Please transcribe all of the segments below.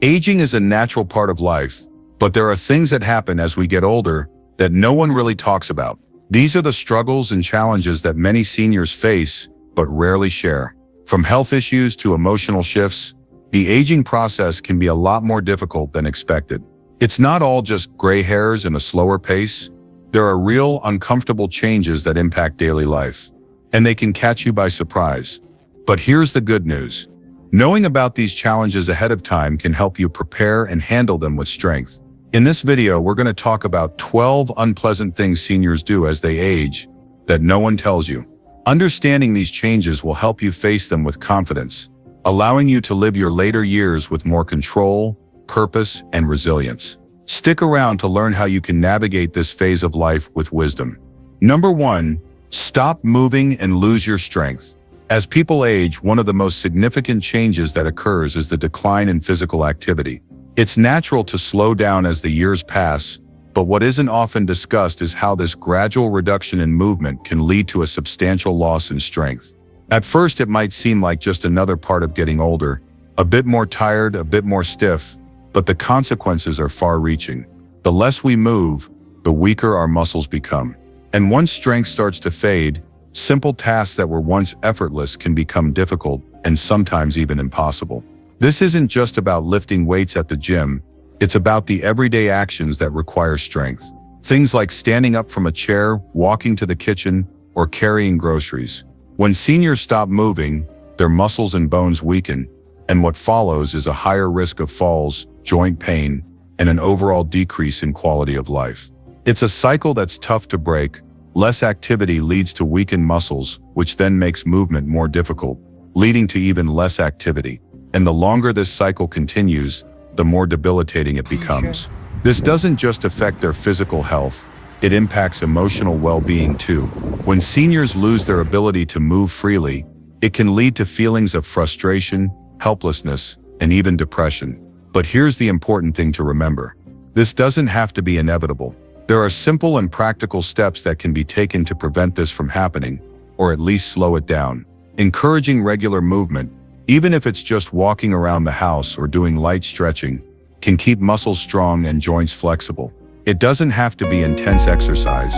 Aging is a natural part of life, but there are things that happen as we get older that no one really talks about. These are the struggles and challenges that many seniors face, but rarely share. From health issues to emotional shifts, the aging process can be a lot more difficult than expected. It's not all just gray hairs and a slower pace. There are real, uncomfortable changes that impact daily life, and they can catch you by surprise. But here's the good news. Knowing about these challenges ahead of time can help you prepare and handle them with strength. In this video, we're going to talk about 12 unpleasant things seniors do as they age that no one tells you. Understanding these changes will help you face them with confidence, allowing you to live your later years with more control, purpose, and resilience. Stick around to learn how you can navigate this phase of life with wisdom. Number 1, stop moving and lose your strength. As people age, one of the most significant changes that occurs is the decline in physical activity. It's natural to slow down as the years pass, but what isn't often discussed is how this gradual reduction in movement can lead to a substantial loss in strength. At first, it might seem like just another part of getting older, a bit more tired, a bit more stiff, but the consequences are far-reaching. The less we move, the weaker our muscles become. And once strength starts to fade, simple tasks that were once effortless can become difficult and sometimes even impossible. This isn't just about lifting weights at the gym, it's about the everyday actions that require strength. Things like standing up from a chair, walking to the kitchen, or carrying groceries. When seniors stop moving, their muscles and bones weaken, and what follows is a higher risk of falls, joint pain, and an overall decrease in quality of life. It's a cycle that's tough to break. Less activity leads to weakened muscles, which then makes movement more difficult, leading to even less activity. And the longer this cycle continues, the more debilitating it becomes. This doesn't just affect their physical health, it impacts emotional well-being too. When seniors lose their ability to move freely, it can lead to feelings of frustration, helplessness, and even depression. But here's the important thing to remember. This doesn't have to be inevitable. There are simple and practical steps that can be taken to prevent this from happening, or at least slow it down. Encouraging regular movement, even if it's just walking around the house or doing light stretching, can keep muscles strong and joints flexible. It doesn't have to be intense exercise.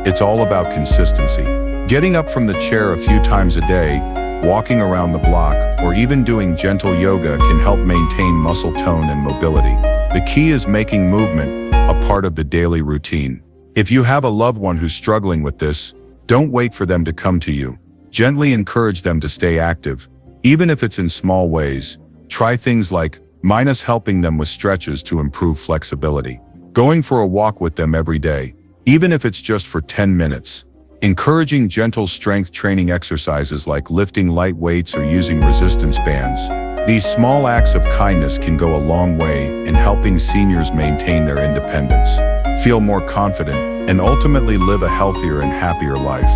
It's all about consistency. Getting up from the chair a few times a day, walking around the block, or even doing gentle yoga can help maintain muscle tone and mobility. The key is making movement a part of the daily routine. If you have a loved one who's struggling with this, don't wait for them to come to you. Gently encourage them to stay active, even if it's in small ways. Try things like helping them with stretches to improve flexibility. Going for a walk with them every day, even if it's just for 10 minutes. Encouraging gentle strength training exercises like lifting light weights or using resistance bands. These small acts of kindness can go a long way in helping seniors maintain their independence, feel more confident, and ultimately live a healthier and happier life.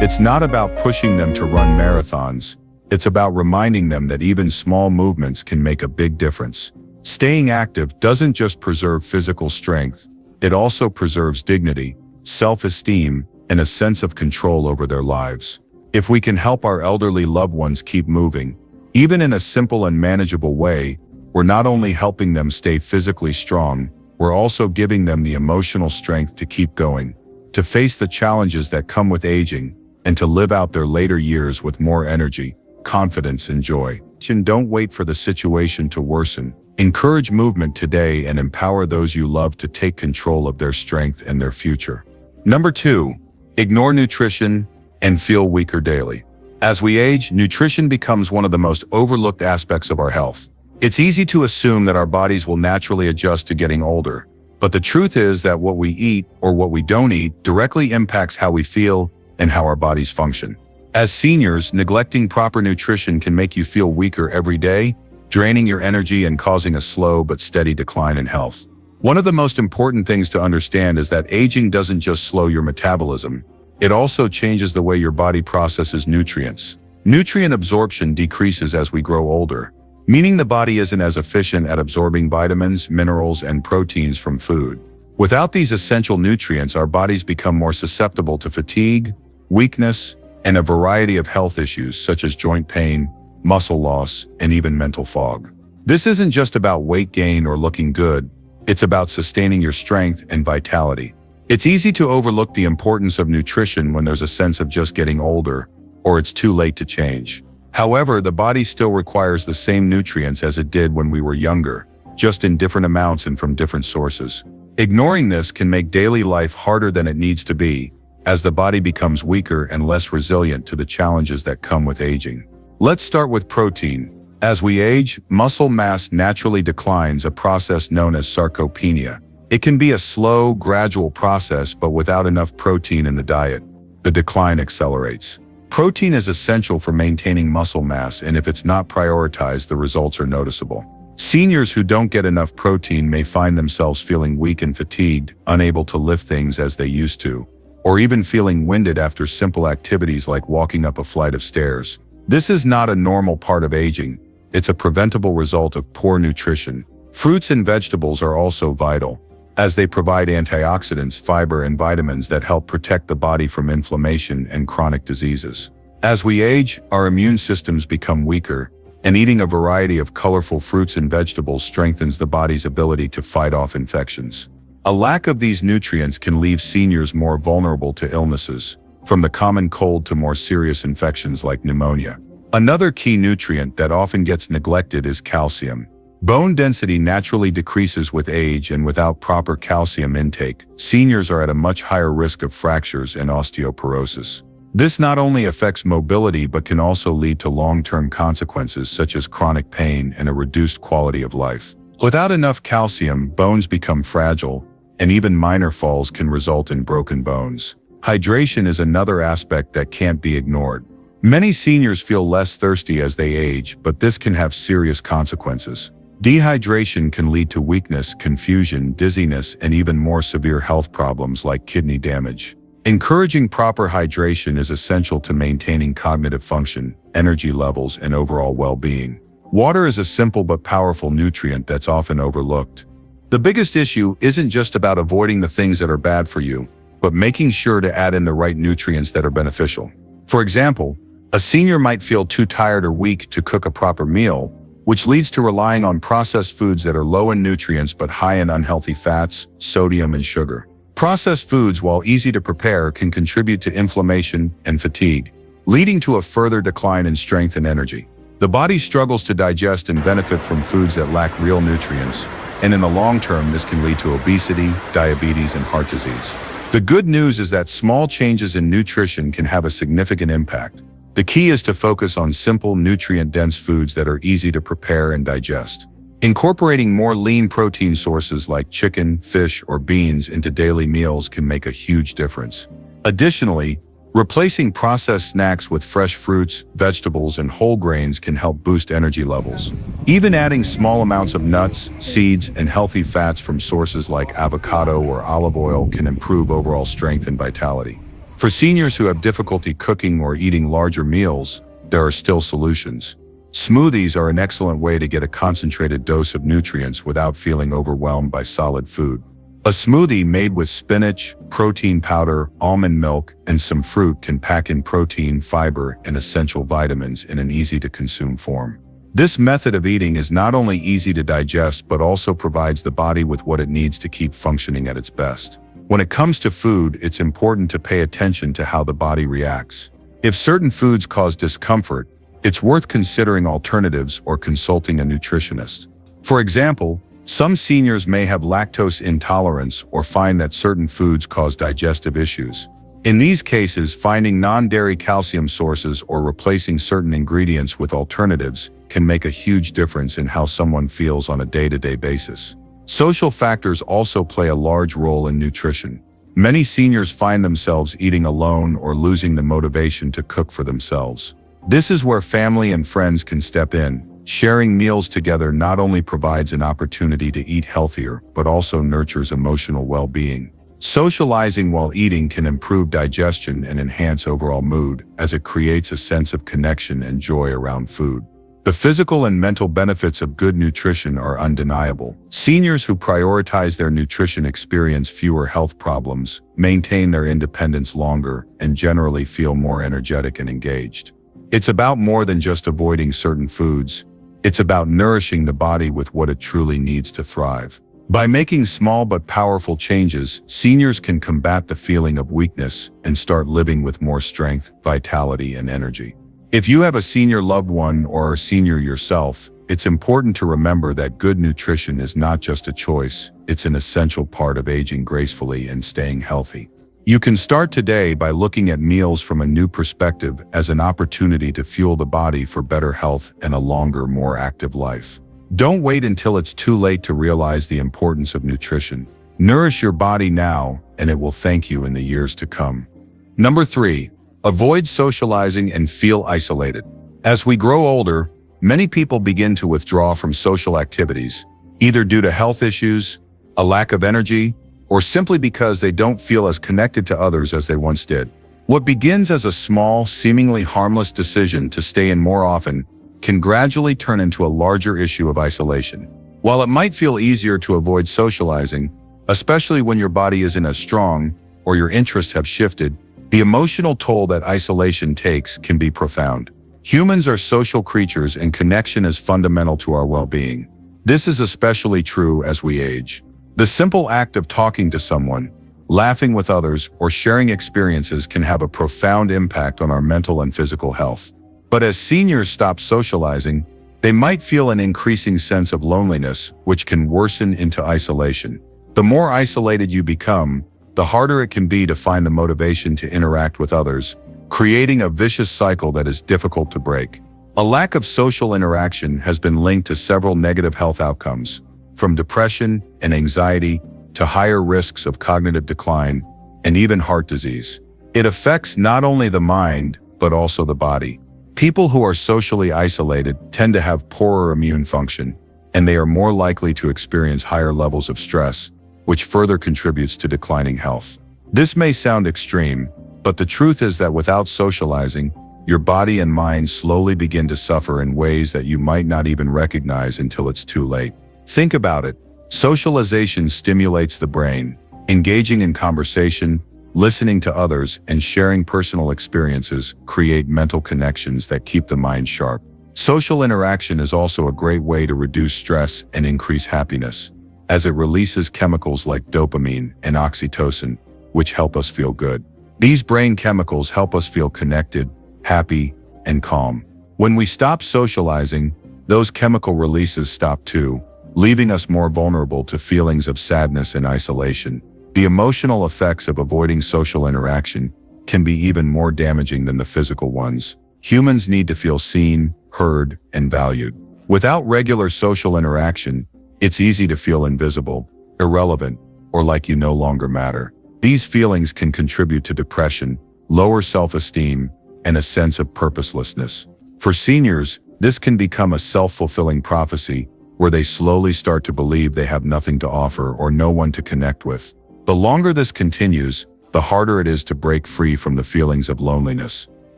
It's not about pushing them to run marathons. It's about reminding them that even small movements can make a big difference. Staying active doesn't just preserve physical strength, it also preserves dignity, self-esteem, and a sense of control over their lives. If we can help our elderly loved ones keep moving, even in a simple and manageable way, we're not only helping them stay physically strong, we're also giving them the emotional strength to keep going, to face the challenges that come with aging, and to live out their later years with more energy, confidence, and joy. And don't wait for the situation to worsen. Encourage movement today and empower those you love to take control of their strength and their future. Number 2, ignore nutrition and feel weaker daily. As we age, nutrition becomes one of the most overlooked aspects of our health. It's easy to assume that our bodies will naturally adjust to getting older, but the truth is that what we eat or what we don't eat directly impacts how we feel and how our bodies function. As seniors, neglecting proper nutrition can make you feel weaker every day, draining your energy and causing a slow but steady decline in health. One of the most important things to understand is that aging doesn't just slow your metabolism, it also changes the way your body processes nutrients. Nutrient absorption decreases as we grow older, meaning the body isn't as efficient at absorbing vitamins, minerals, and proteins from food. Without these essential nutrients, our bodies become more susceptible to fatigue, weakness, and a variety of health issues such as joint pain, muscle loss, and even mental fog. This isn't just about weight gain or looking good, it's about sustaining your strength and vitality. It's easy to overlook the importance of nutrition when there's a sense of just getting older, or it's too late to change. However, the body still requires the same nutrients as it did when we were younger, just in different amounts and from different sources. Ignoring this can make daily life harder than it needs to be, as the body becomes weaker and less resilient to the challenges that come with aging. Let's start with protein. As we age, muscle mass naturally declines, a process known as sarcopenia. It can be a slow, gradual process, but without enough protein in the diet, the decline accelerates. Protein is essential for maintaining muscle mass, and if it's not prioritized, the results are noticeable. Seniors who don't get enough protein may find themselves feeling weak and fatigued, unable to lift things as they used to, or even feeling winded after simple activities like walking up a flight of stairs. This is not a normal part of aging. It's a preventable result of poor nutrition. Fruits and vegetables are also vital, as they provide antioxidants, fiber, and vitamins that help protect the body from inflammation and chronic diseases. As we age, our immune systems become weaker, and eating a variety of colorful fruits and vegetables strengthens the body's ability to fight off infections. A lack of these nutrients can leave seniors more vulnerable to illnesses, from the common cold to more serious infections like pneumonia. Another key nutrient that often gets neglected is calcium. Bone density naturally decreases with age, and without proper calcium intake, seniors are at a much higher risk of fractures and osteoporosis. This not only affects mobility but can also lead to long-term consequences such as chronic pain and a reduced quality of life. Without enough calcium, bones become fragile, and even minor falls can result in broken bones. Hydration is another aspect that can't be ignored. Many seniors feel less thirsty as they age, but this can have serious consequences. Dehydration can lead to weakness, confusion, dizziness, and even more severe health problems like kidney damage. Encouraging proper hydration is essential to maintaining cognitive function, energy levels, and overall well-being. Water is a simple but powerful nutrient that's often overlooked. The biggest issue isn't just about avoiding the things that are bad for you, but making sure to add in the right nutrients that are beneficial. For example, a senior might feel too tired or weak to cook a proper meal, which leads to relying on processed foods that are low in nutrients but high in unhealthy fats, sodium, and sugar. Processed foods, while easy to prepare, can contribute to inflammation and fatigue, leading to a further decline in strength and energy. The body struggles to digest and benefit from foods that lack real nutrients, and in the long term, this can lead to obesity, diabetes, and heart disease. The good news is that small changes in nutrition can have a significant impact. The key is to focus on simple, nutrient-dense foods that are easy to prepare and digest. Incorporating more lean protein sources like chicken, fish, or beans into daily meals can make a huge difference. Additionally, replacing processed snacks with fresh fruits, vegetables, and whole grains can help boost energy levels. Even adding small amounts of nuts, seeds, and healthy fats from sources like avocado or olive oil can improve overall strength and vitality. For seniors who have difficulty cooking or eating larger meals, there are still solutions. Smoothies are an excellent way to get a concentrated dose of nutrients without feeling overwhelmed by solid food. A smoothie made with spinach, protein powder, almond milk, and some fruit can pack in protein, fiber, and essential vitamins in an easy-to-consume form. This method of eating is not only easy to digest but also provides the body with what it needs to keep functioning at its best. When it comes to food, it's important to pay attention to how the body reacts. If certain foods cause discomfort, it's worth considering alternatives or consulting a nutritionist. For example, some seniors may have lactose intolerance or find that certain foods cause digestive issues. In these cases, finding non-dairy calcium sources or replacing certain ingredients with alternatives can make a huge difference in how someone feels on a day-to-day basis. Social factors also play a large role in nutrition. Many seniors find themselves eating alone or losing the motivation to cook for themselves. This is where family and friends can step in. Sharing meals together not only provides an opportunity to eat healthier, but also nurtures emotional well-being. Socializing while eating can improve digestion and enhance overall mood, as it creates a sense of connection and joy around food. The physical and mental benefits of good nutrition are undeniable. Seniors who prioritize their nutrition experience fewer health problems, maintain their independence longer, and generally feel more energetic and engaged. It's about more than just avoiding certain foods. It's about nourishing the body with what it truly needs to thrive. By making small but powerful changes, seniors can combat the feeling of weakness and start living with more strength, vitality, and energy. If you have a senior loved one or are a senior yourself, it's important to remember that good nutrition is not just a choice, it's an essential part of aging gracefully and staying healthy. You can start today by looking at meals from a new perspective as an opportunity to fuel the body for better health and a longer, more active life. Don't wait until it's too late to realize the importance of nutrition. Nourish your body now, and it will thank you in the years to come. Number 3. Avoid socializing and feel isolated. As we grow older, many people begin to withdraw from social activities, either due to health issues, a lack of energy, or simply because they don't feel as connected to others as they once did. What begins as a small, seemingly harmless decision to stay in more often can gradually turn into a larger issue of isolation. While it might feel easier to avoid socializing, especially when your body isn't as strong or your interests have shifted, the emotional toll that isolation takes can be profound. Humans are social creatures and connection is fundamental to our well-being. This is especially true as we age. The simple act of talking to someone, laughing with others, or sharing experiences can have a profound impact on our mental and physical health. But as seniors stop socializing, they might feel an increasing sense of loneliness, which can worsen into isolation. The more isolated you become, the harder it can be to find the motivation to interact with others, creating a vicious cycle that is difficult to break. A lack of social interaction has been linked to several negative health outcomes, from depression and anxiety to higher risks of cognitive decline and even heart disease. It affects not only the mind, but also the body. People who are socially isolated tend to have poorer immune function, and they are more likely to experience higher levels of stress, which further contributes to declining health. This may sound extreme, but the truth is that without socializing, your body and mind slowly begin to suffer in ways that you might not even recognize until it's too late. Think about it. Socialization stimulates the brain. Engaging in conversation, listening to others, and sharing personal experiences create mental connections that keep the mind sharp. Social interaction is also a great way to reduce stress and increase happiness, as it releases chemicals like dopamine and oxytocin, which help us feel good. These brain chemicals help us feel connected, happy, and calm. When we stop socializing, those chemical releases stop too, leaving us more vulnerable to feelings of sadness and isolation. The emotional effects of avoiding social interaction can be even more damaging than the physical ones. Humans need to feel seen, heard, and valued. Without regular social interaction, it's easy to feel invisible, irrelevant, or like you no longer matter. These feelings can contribute to depression, lower self-esteem, and a sense of purposelessness. For seniors, this can become a self-fulfilling prophecy, where they slowly start to believe they have nothing to offer or no one to connect with. The longer this continues, the harder it is to break free from the feelings of loneliness.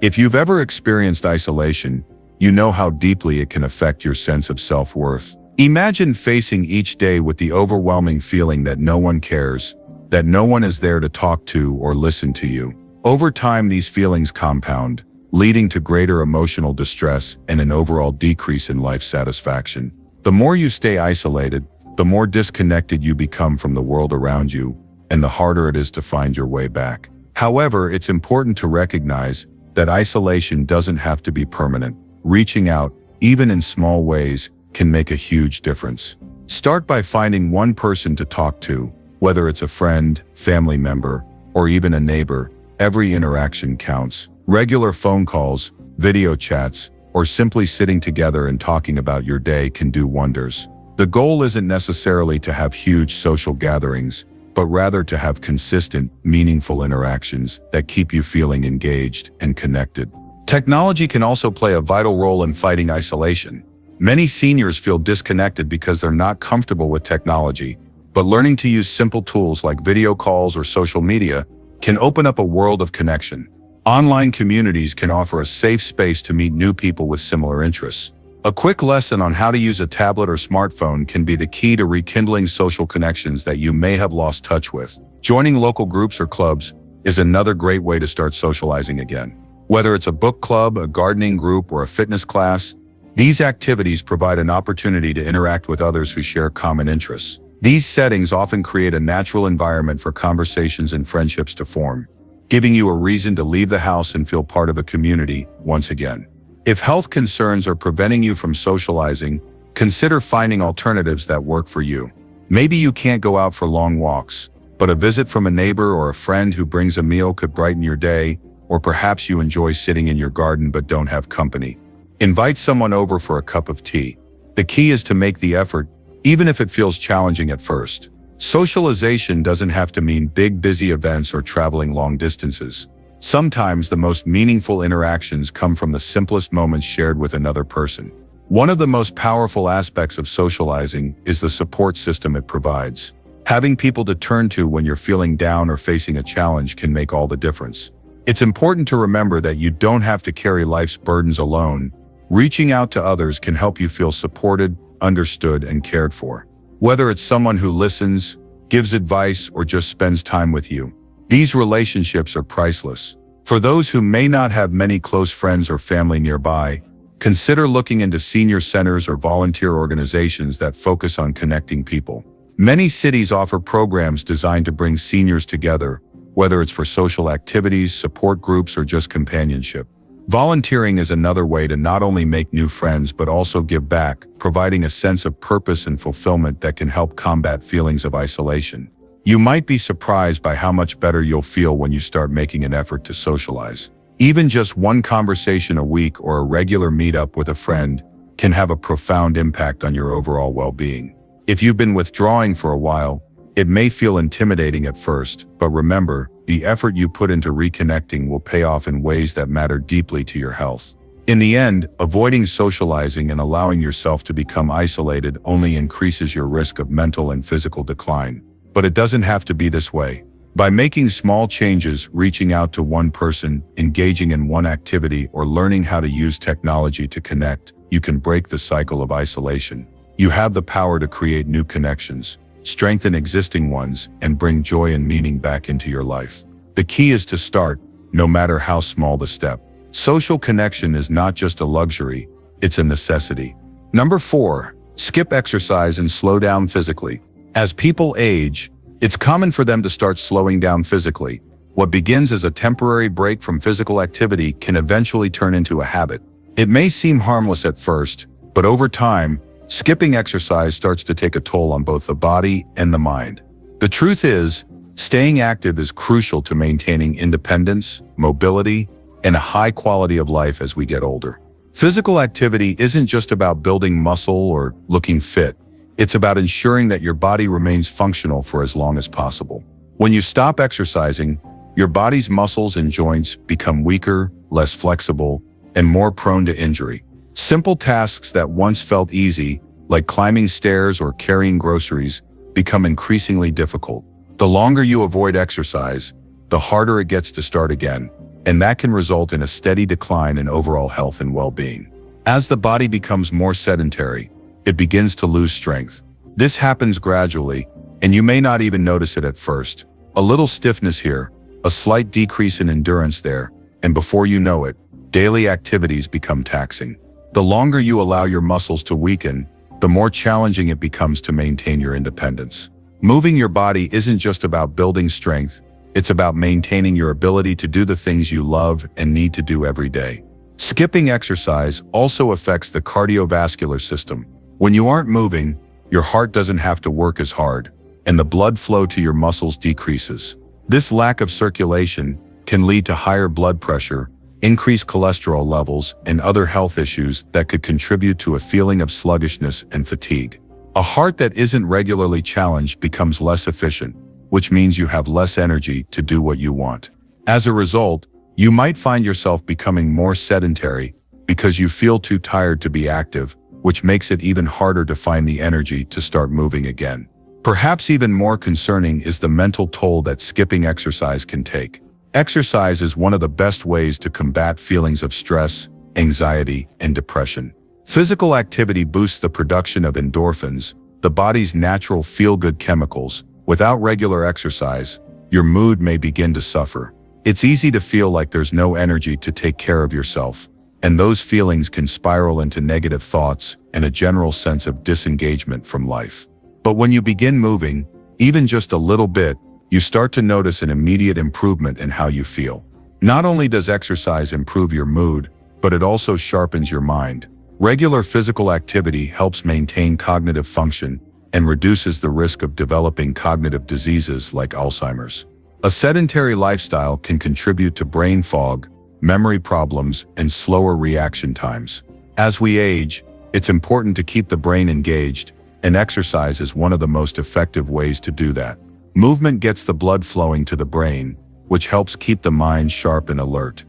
If you've ever experienced isolation, you know how deeply it can affect your sense of self-worth. Imagine facing each day with the overwhelming feeling that no one cares, that no one is there to talk to or listen to you. Over time, these feelings compound, leading to greater emotional distress and an overall decrease in life satisfaction. The more you stay isolated, the more disconnected you become from the world around you, and the harder it is to find your way back. However, it's important to recognize that isolation doesn't have to be permanent. Reaching out, even in small ways, can make a huge difference. Start by finding one person to talk to, whether it's a friend, family member, or even a neighbor. Every interaction counts. Regular phone calls, video chats, or simply sitting together and talking about your day can do wonders. The goal isn't necessarily to have huge social gatherings, but rather to have consistent, meaningful interactions that keep you feeling engaged and connected. Technology can also play a vital role in fighting isolation. Many seniors feel disconnected because they're not comfortable with technology, but learning to use simple tools like video calls or social media can open up a world of connection. Online communities can offer a safe space to meet new people with similar interests. A quick lesson on how to use a tablet or smartphone can be the key to rekindling social connections that you may have lost touch with. Joining local groups or clubs is another great way to start socializing again. Whether it's a book club, a gardening group, or a fitness class, These activities provide an opportunity to interact with others who share common interests. These settings often create a natural environment for conversations and friendships to form, giving you a reason to leave the house and feel part of a community once again. If health concerns are preventing you from socializing, consider finding alternatives that work for you. Maybe you can't go out for long walks, but a visit from a neighbor or a friend who brings a meal could brighten your day, or perhaps you enjoy sitting in your garden but don't have company. Invite someone over for a cup of tea. The key is to make the effort, even if it feels challenging at first. Socialization doesn't have to mean big, busy events or traveling long distances. Sometimes the most meaningful interactions come from the simplest moments shared with another person. One of the most powerful aspects of socializing is the support system it provides. Having people to turn to when you're feeling down or facing a challenge can make all the difference. It's important to remember that you don't have to carry life's burdens alone. Reaching out to others can help you feel supported, understood, and cared for. Whether it's someone who listens, gives advice, or just spends time with you, these relationships are priceless. For those who may not have many close friends or family nearby, consider looking into senior centers or volunteer organizations that focus on connecting people. Many cities offer programs designed to bring seniors together, whether it's for social activities, support groups, or just companionship. Volunteering is another way to not only make new friends but also give back, providing a sense of purpose and fulfillment that can help combat feelings of isolation. You might be surprised by how much better you'll feel when you start making an effort to socialize. Even just one conversation a week or a regular meetup with a friend can have a profound impact on your overall well-being. If you've been withdrawing for a while, it may feel intimidating at first, but remember, the effort you put into reconnecting will pay off in ways that matter deeply to your health. In the end, avoiding socializing and allowing yourself to become isolated only increases your risk of mental and physical decline. But it doesn't have to be this way. By making small changes, reaching out to one person, engaging in one activity, or learning how to use technology to connect, you can break the cycle of isolation. You have the power to create new connections, strengthen existing ones, and bring joy and meaning back into your life. The key is to start, no matter how small the step. Social connection is not just a luxury, it's a necessity. Number 4, skip exercise and slow down physically. As people age, it's common for them to start slowing down physically. What begins as a temporary break from physical activity can eventually turn into a habit. It may seem harmless at first, but over time, skipping exercise starts to take a toll on both the body and the mind. The truth is, staying active is crucial to maintaining independence, mobility, and a high quality of life as we get older. Physical activity isn't just about building muscle or looking fit. It's about ensuring that your body remains functional for as long as possible. When you stop exercising, your body's muscles and joints become weaker, less flexible, and more prone to injury. Simple tasks that once felt easy, like climbing stairs or carrying groceries, become increasingly difficult. The longer you avoid exercise, the harder it gets to start again, and that can result in a steady decline in overall health and well-being. As the body becomes more sedentary, it begins to lose strength. This happens gradually, and you may not even notice it at first. A little stiffness here, a slight decrease in endurance there, and before you know it, daily activities become taxing. The longer you allow your muscles to weaken, the more challenging it becomes to maintain your independence. Moving your body isn't just about building strength, it's about maintaining your ability to do the things you love and need to do every day. Skipping exercise also affects the cardiovascular system. When you aren't moving, your heart doesn't have to work as hard, and the blood flow to your muscles decreases. This lack of circulation can lead to higher blood pressure, increased cholesterol levels, and other health issues that could contribute to a feeling of sluggishness and fatigue. A heart that isn't regularly challenged becomes less efficient, which means you have less energy to do what you want. As a result, you might find yourself becoming more sedentary because you feel too tired to be active, which makes it even harder to find the energy to start moving again. Perhaps even more concerning is the mental toll that skipping exercise can take. Exercise is one of the best ways to combat feelings of stress, anxiety, and depression. Physical activity boosts the production of endorphins, the body's natural feel-good chemicals. Without regular exercise, your mood may begin to suffer. It's easy to feel like there's no energy to take care of yourself. and those feelings can spiral into negative thoughts and a general sense of disengagement from life. But when you begin moving, even just a little bit, you start to notice an immediate improvement in how you feel. Not only does exercise improve your mood, but it also sharpens your mind. Regular physical activity helps maintain cognitive function and reduces the risk of developing cognitive diseases like Alzheimer's. A sedentary lifestyle can contribute to brain fog, memory problems, and slower reaction times. As we age, it's important to keep the brain engaged, and exercise is one of the most effective ways to do that. Movement gets the blood flowing to the brain, which helps keep the mind sharp and alert.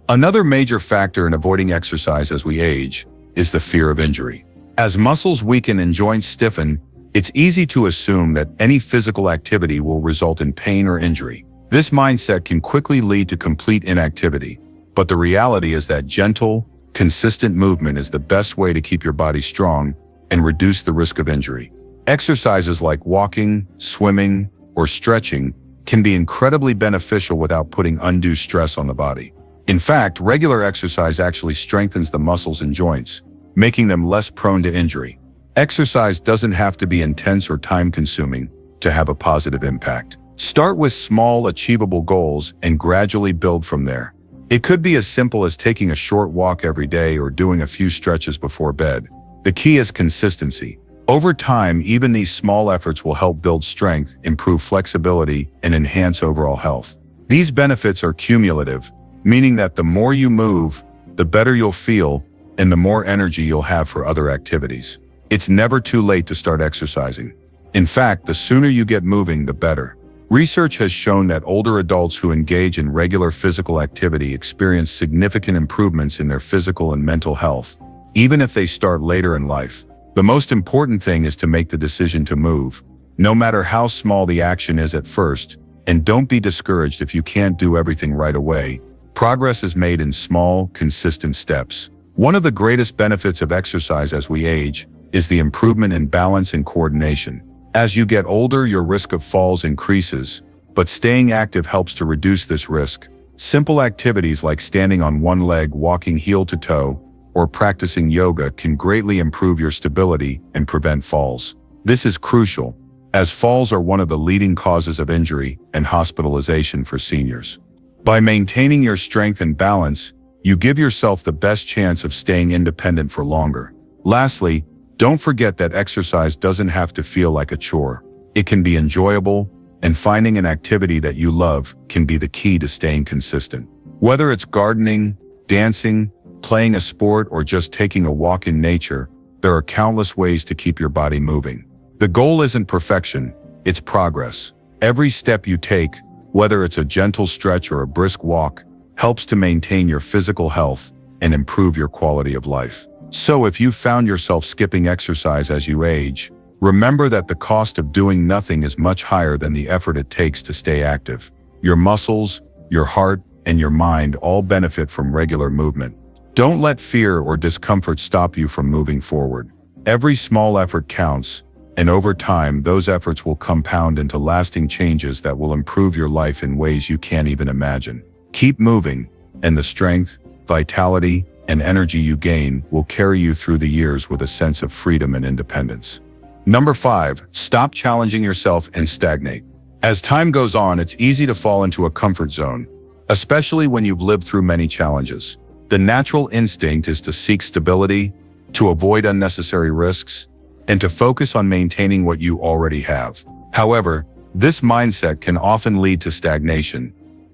Another major factor in avoiding exercise as we age is the fear of injury. As muscles weaken and joints stiffen, it's easy to assume that any physical activity will result in pain or injury. This mindset can quickly lead to complete inactivity, but the reality is that gentle, consistent movement is the best way to keep your body strong and reduce the risk of injury. Exercises like walking, swimming, or stretching can be incredibly beneficial without putting undue stress on the body. In fact, regular exercise actually strengthens the muscles and joints, making them less prone to injury. Exercise doesn't have to be intense or time-consuming to have a positive impact. Start with small, achievable goals and gradually build from there. It could be as simple as taking a short walk every day or doing a few stretches before bed. The key is consistency. Over time, even these small efforts will help build strength, improve flexibility, and enhance overall health. These benefits are cumulative, meaning that the more you move, the better you'll feel, and the more energy you'll have for other activities. It's never too late to start exercising. In fact, the sooner you get moving, the better. Research has shown that older adults who engage in regular physical activity experience significant improvements in their physical and mental health, even if they start later in life. The most important thing is to make the decision to move, no matter how small the action is at first, and don't be discouraged if you can't do everything right away. Progress is made in small, consistent steps. One of the greatest benefits of exercise as we age is the improvement in balance and coordination. As you get older, your risk of falls increases, but staying active helps to reduce this risk. Simple activities like standing on one leg, walking heel to toe, or practicing yoga can greatly improve your stability and prevent falls. This is crucial, as falls are one of the leading causes of injury and hospitalization for seniors. By maintaining your strength and balance, you give yourself the best chance of staying independent for longer. Lastly, don't forget that exercise doesn't have to feel like a chore. It can be enjoyable, and finding an activity that you love can be the key to staying consistent. Whether it's gardening, dancing, playing a sport, or just taking a walk in nature, there are countless ways to keep your body moving. The goal isn't perfection, it's progress. Every step you take, whether it's a gentle stretch or a brisk walk, helps to maintain your physical health and improve your quality of life. So if you found yourself skipping exercise as you age, remember that the cost of doing nothing is much higher than the effort it takes to stay active. Your muscles, your heart, and your mind all benefit from regular movement. Don't let fear or discomfort stop you from moving forward. Every small effort counts, and over time, those efforts will compound into lasting changes that will improve your life in ways you can't even imagine. Keep moving, and the strength, vitality, and energy you gain will carry you through the years with a sense of freedom and independence. Number 5, stop challenging yourself and stagnate. As time goes on, it's easy to fall into a comfort zone, especially when you've lived through many challenges. The natural instinct is to seek stability, to avoid unnecessary risks, and to focus on maintaining what you already have. However, this mindset can often lead to stagnation,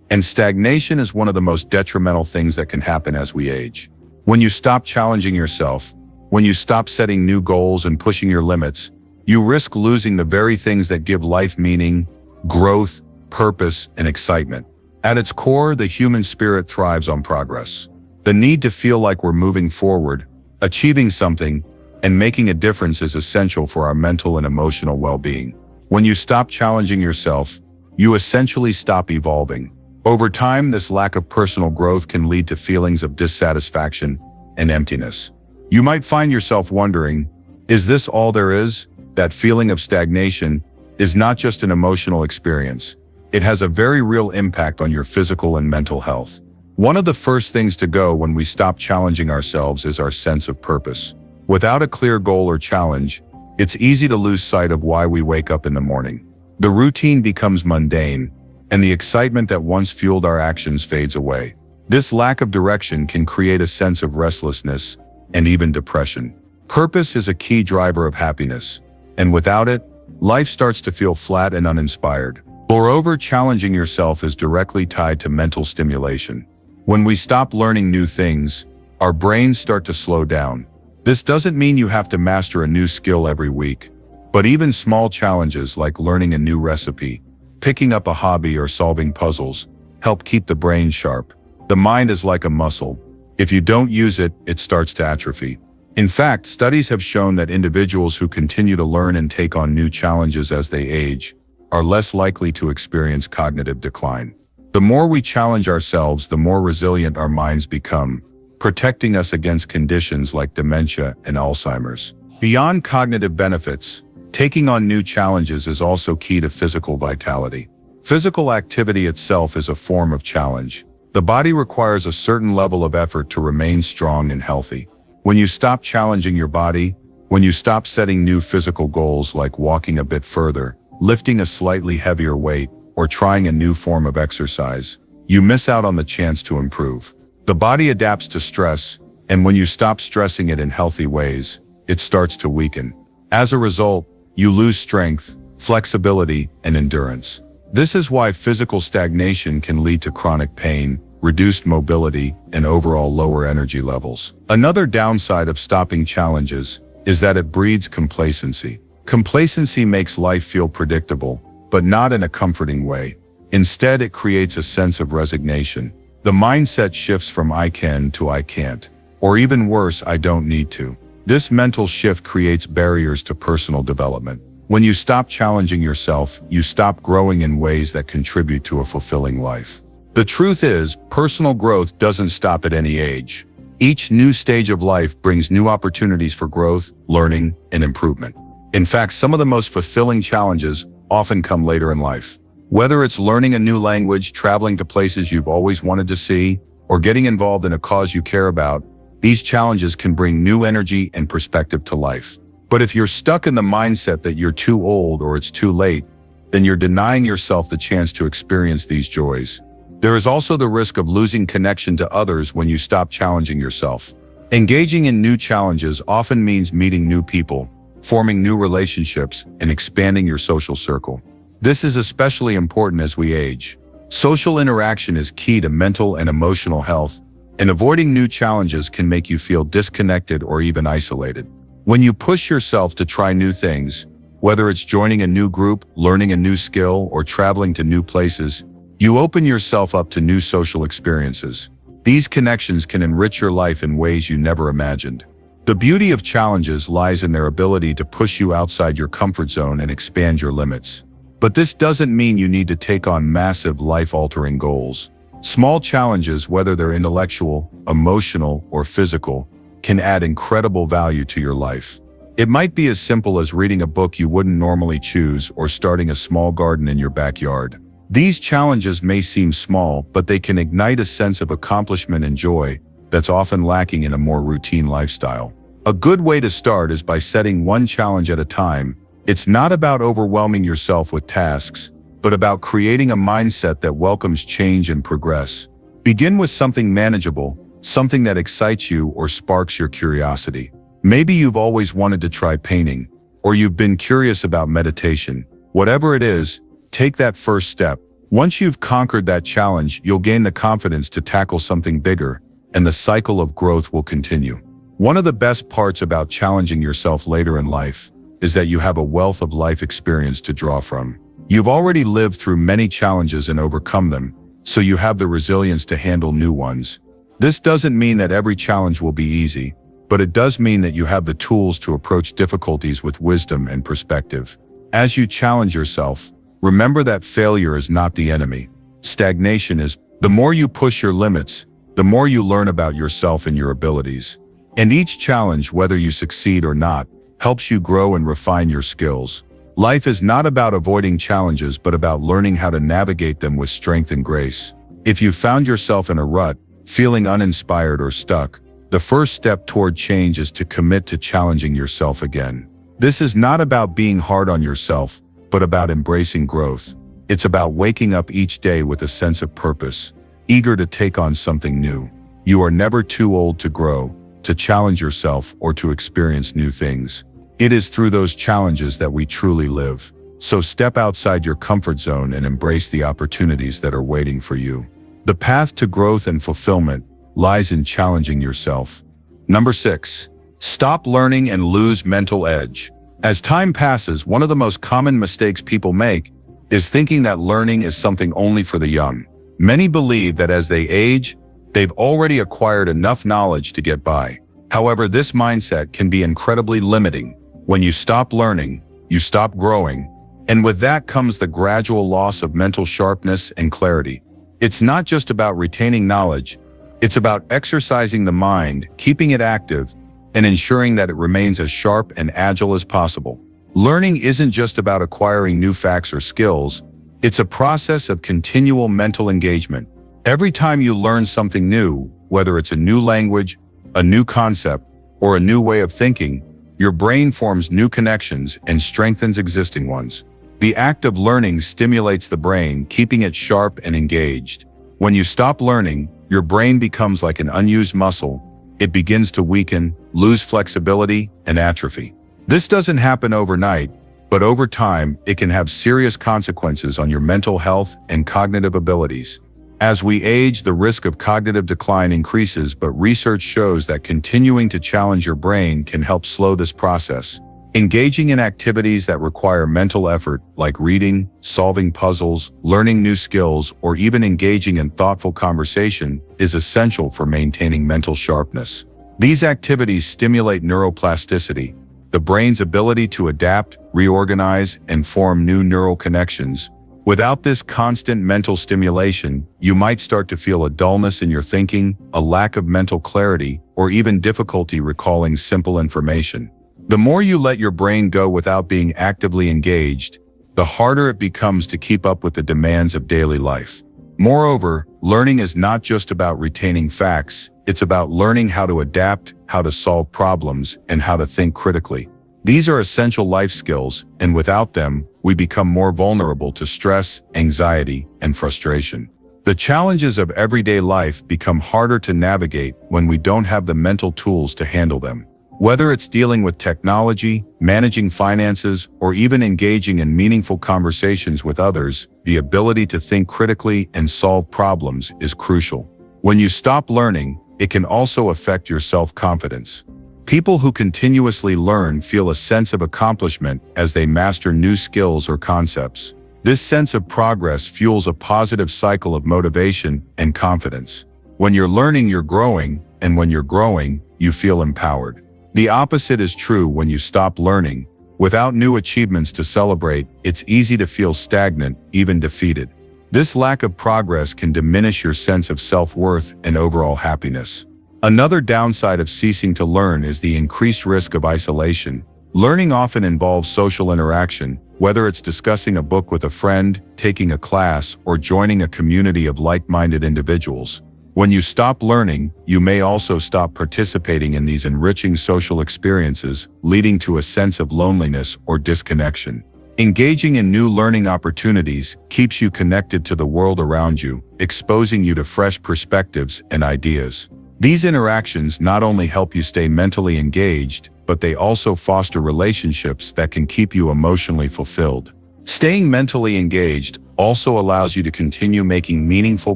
and stagnation is one of the most detrimental things that can happen as we age. When you stop challenging yourself, when you stop setting new goals and pushing your limits, you risk losing the very things that give life meaning, growth, purpose, and excitement. At its core, the human spirit thrives on progress. The need to feel like we're moving forward, achieving something, and making a difference is essential for our mental and emotional well-being. When you stop challenging yourself, you essentially stop evolving. Over time, this lack of personal growth can lead to feelings of dissatisfaction and emptiness. You might find yourself wondering, is this all there is? That feeling of stagnation is not just an emotional experience. It has a very real impact on your physical and mental health. One of the first things to go when we stop challenging ourselves is our sense of purpose. Without a clear goal or challenge, it's easy to lose sight of why we wake up in the morning. The routine becomes mundane, and the excitement that once fueled our actions fades away. This lack of direction can create a sense of restlessness and even depression. Purpose is a key driver of happiness, and without it, life starts to feel flat and uninspired. Moreover, challenging yourself is directly tied to mental stimulation. When we stop learning new things, our brains start to slow down. This doesn't mean you have to master a new skill every week, but even small challenges like learning a new recipe, picking up a hobby, or solving puzzles help keep the brain sharp. The mind is like a muscle. If you don't use it, it starts to atrophy. In fact, studies have shown that individuals who continue to learn and take on new challenges as they age are less likely to experience cognitive decline. The more we challenge ourselves, the more resilient our minds become, protecting us against conditions like dementia and Alzheimer's. Beyond cognitive benefits, taking on new challenges is also key to physical vitality. Physical activity itself is a form of challenge. The body requires a certain level of effort to remain strong and healthy. When you stop challenging your body, when you stop setting new physical goals like walking a bit further, lifting a slightly heavier weight, or trying a new form of exercise, you miss out on the chance to improve. The body adapts to stress, and when you stop stressing it in healthy ways, it starts to weaken. As a result, you lose strength, flexibility, and endurance. This is why physical stagnation can lead to chronic pain, reduced mobility, and overall lower energy levels. Another downside of stopping challenges is that it breeds complacency. Complacency makes life feel predictable, but not in a comforting way. Instead, it creates a sense of resignation. The mindset shifts from I can to I can't, or even worse, I don't need to. This mental shift creates barriers to personal development. When you stop challenging yourself, you stop growing in ways that contribute to a fulfilling life. The truth is, personal growth doesn't stop at any age. Each new stage of life brings new opportunities for growth, learning, and improvement. In fact, some of the most fulfilling challenges often come later in life. Whether it's learning a new language, traveling to places you've always wanted to see, or getting involved in a cause you care about, these challenges can bring new energy and perspective to life. But if you're stuck in the mindset that you're too old or it's too late, then you're denying yourself the chance to experience these joys. There is also the risk of losing connection to others when you stop challenging yourself. Engaging in new challenges often means meeting new people, forming new relationships, and expanding your social circle. This is especially important as we age. Social interaction is key to mental and emotional health, and avoiding new challenges can make you feel disconnected or even isolated. When you push yourself to try new things, whether it's joining a new group, learning a new skill, or traveling to new places, you open yourself up to new social experiences. These connections can enrich your life in ways you never imagined. The beauty of challenges lies in their ability to push you outside your comfort zone and expand your limits. But this doesn't mean you need to take on massive life-altering goals. Small challenges, whether they're intellectual, emotional, or physical, can add incredible value to your life. It might be as simple as reading a book you wouldn't normally choose or starting a small garden in your backyard. These challenges may seem small, but they can ignite a sense of accomplishment and joy that's often lacking in a more routine lifestyle. A good way to start is by setting one challenge at a time. It's not about overwhelming yourself with tasks, but about creating a mindset that welcomes change and progress. Begin with something manageable, something that excites you or sparks your curiosity. Maybe you've always wanted to try painting, or you've been curious about meditation. Whatever it is, take that first step. Once you've conquered that challenge, you'll gain the confidence to tackle something bigger, and the cycle of growth will continue. One of the best parts about challenging yourself later in life is that you have a wealth of life experience to draw from. You've already lived through many challenges and overcome them, so you have the resilience to handle new ones. This doesn't mean that every challenge will be easy, but it does mean that you have the tools to approach difficulties with wisdom and perspective. As you challenge yourself, remember that failure is not the enemy. Stagnation is. The more you push your limits, the more you learn about yourself and your abilities. And each challenge, whether you succeed or not, helps you grow and refine your skills. Life is not about avoiding challenges, but about learning how to navigate them with strength and grace. If you found yourself in a rut, feeling uninspired or stuck, the first step toward change is to commit to challenging yourself again. This is not about being hard on yourself, but about embracing growth. It's about waking up each day with a sense of purpose, eager to take on something new. You are never too old to grow, to challenge yourself, or to experience new things. It is through those challenges that we truly live. So step outside your comfort zone and embrace the opportunities that are waiting for you. The path to growth and fulfillment lies in challenging yourself. Number 6. Stop learning and lose mental edge. As time passes, one of the most common mistakes people make is thinking that learning is something only for the young. Many believe that as they age, they've already acquired enough knowledge to get by. However, this mindset can be incredibly limiting. When you stop learning, you stop growing, and with that comes the gradual loss of mental sharpness and clarity. It's not just about retaining knowledge, it's about exercising the mind, keeping it active, and ensuring that it remains as sharp and agile as possible. Learning isn't just about acquiring new facts or skills, it's a process of continual mental engagement. Every time you learn something new, whether it's a new language, a new concept, or a new way of thinking, your brain forms new connections and strengthens existing ones. The act of learning stimulates the brain, keeping it sharp and engaged. When you stop learning, your brain becomes like an unused muscle. It begins to weaken, lose flexibility, and atrophy. This doesn't happen overnight, but over time, it can have serious consequences on your mental health and cognitive abilities. As we age, the risk of cognitive decline increases, but research shows that continuing to challenge your brain can help slow this process. Engaging in activities that require mental effort, like reading, solving puzzles, learning new skills, or even engaging in thoughtful conversation, is essential for maintaining mental sharpness. These activities stimulate neuroplasticity, the brain's ability to adapt, reorganize, and form new neural connections. Without this constant mental stimulation, you might start to feel a dullness in your thinking, a lack of mental clarity, or even difficulty recalling simple information. The more you let your brain go without being actively engaged, the harder it becomes to keep up with the demands of daily life. Moreover, learning is not just about retaining facts, it's about learning how to adapt, how to solve problems, and how to think critically. These are essential life skills, and without them, we become more vulnerable to stress, anxiety, and frustration. The challenges of everyday life become harder to navigate when we don't have the mental tools to handle them. Whether it's dealing with technology, managing finances, or even engaging in meaningful conversations with others, the ability to think critically and solve problems is crucial. When you stop learning, it can also affect your self-confidence. People who continuously learn feel a sense of accomplishment as they master new skills or concepts. This sense of progress fuels a positive cycle of motivation and confidence. When you're learning, you're growing, and when you're growing, you feel empowered. The opposite is true when you stop learning. Without new achievements to celebrate, it's easy to feel stagnant, even defeated. This lack of progress can diminish your sense of self-worth and overall happiness. Another downside of ceasing to learn is the increased risk of isolation. Learning often involves social interaction, whether it's discussing a book with a friend, taking a class, or joining a community of like-minded individuals. When you stop learning, you may also stop participating in these enriching social experiences, leading to a sense of loneliness or disconnection. Engaging in new learning opportunities keeps you connected to the world around you, exposing you to fresh perspectives and ideas. These interactions not only help you stay mentally engaged, but they also foster relationships that can keep you emotionally fulfilled. Staying mentally engaged also allows you to continue making meaningful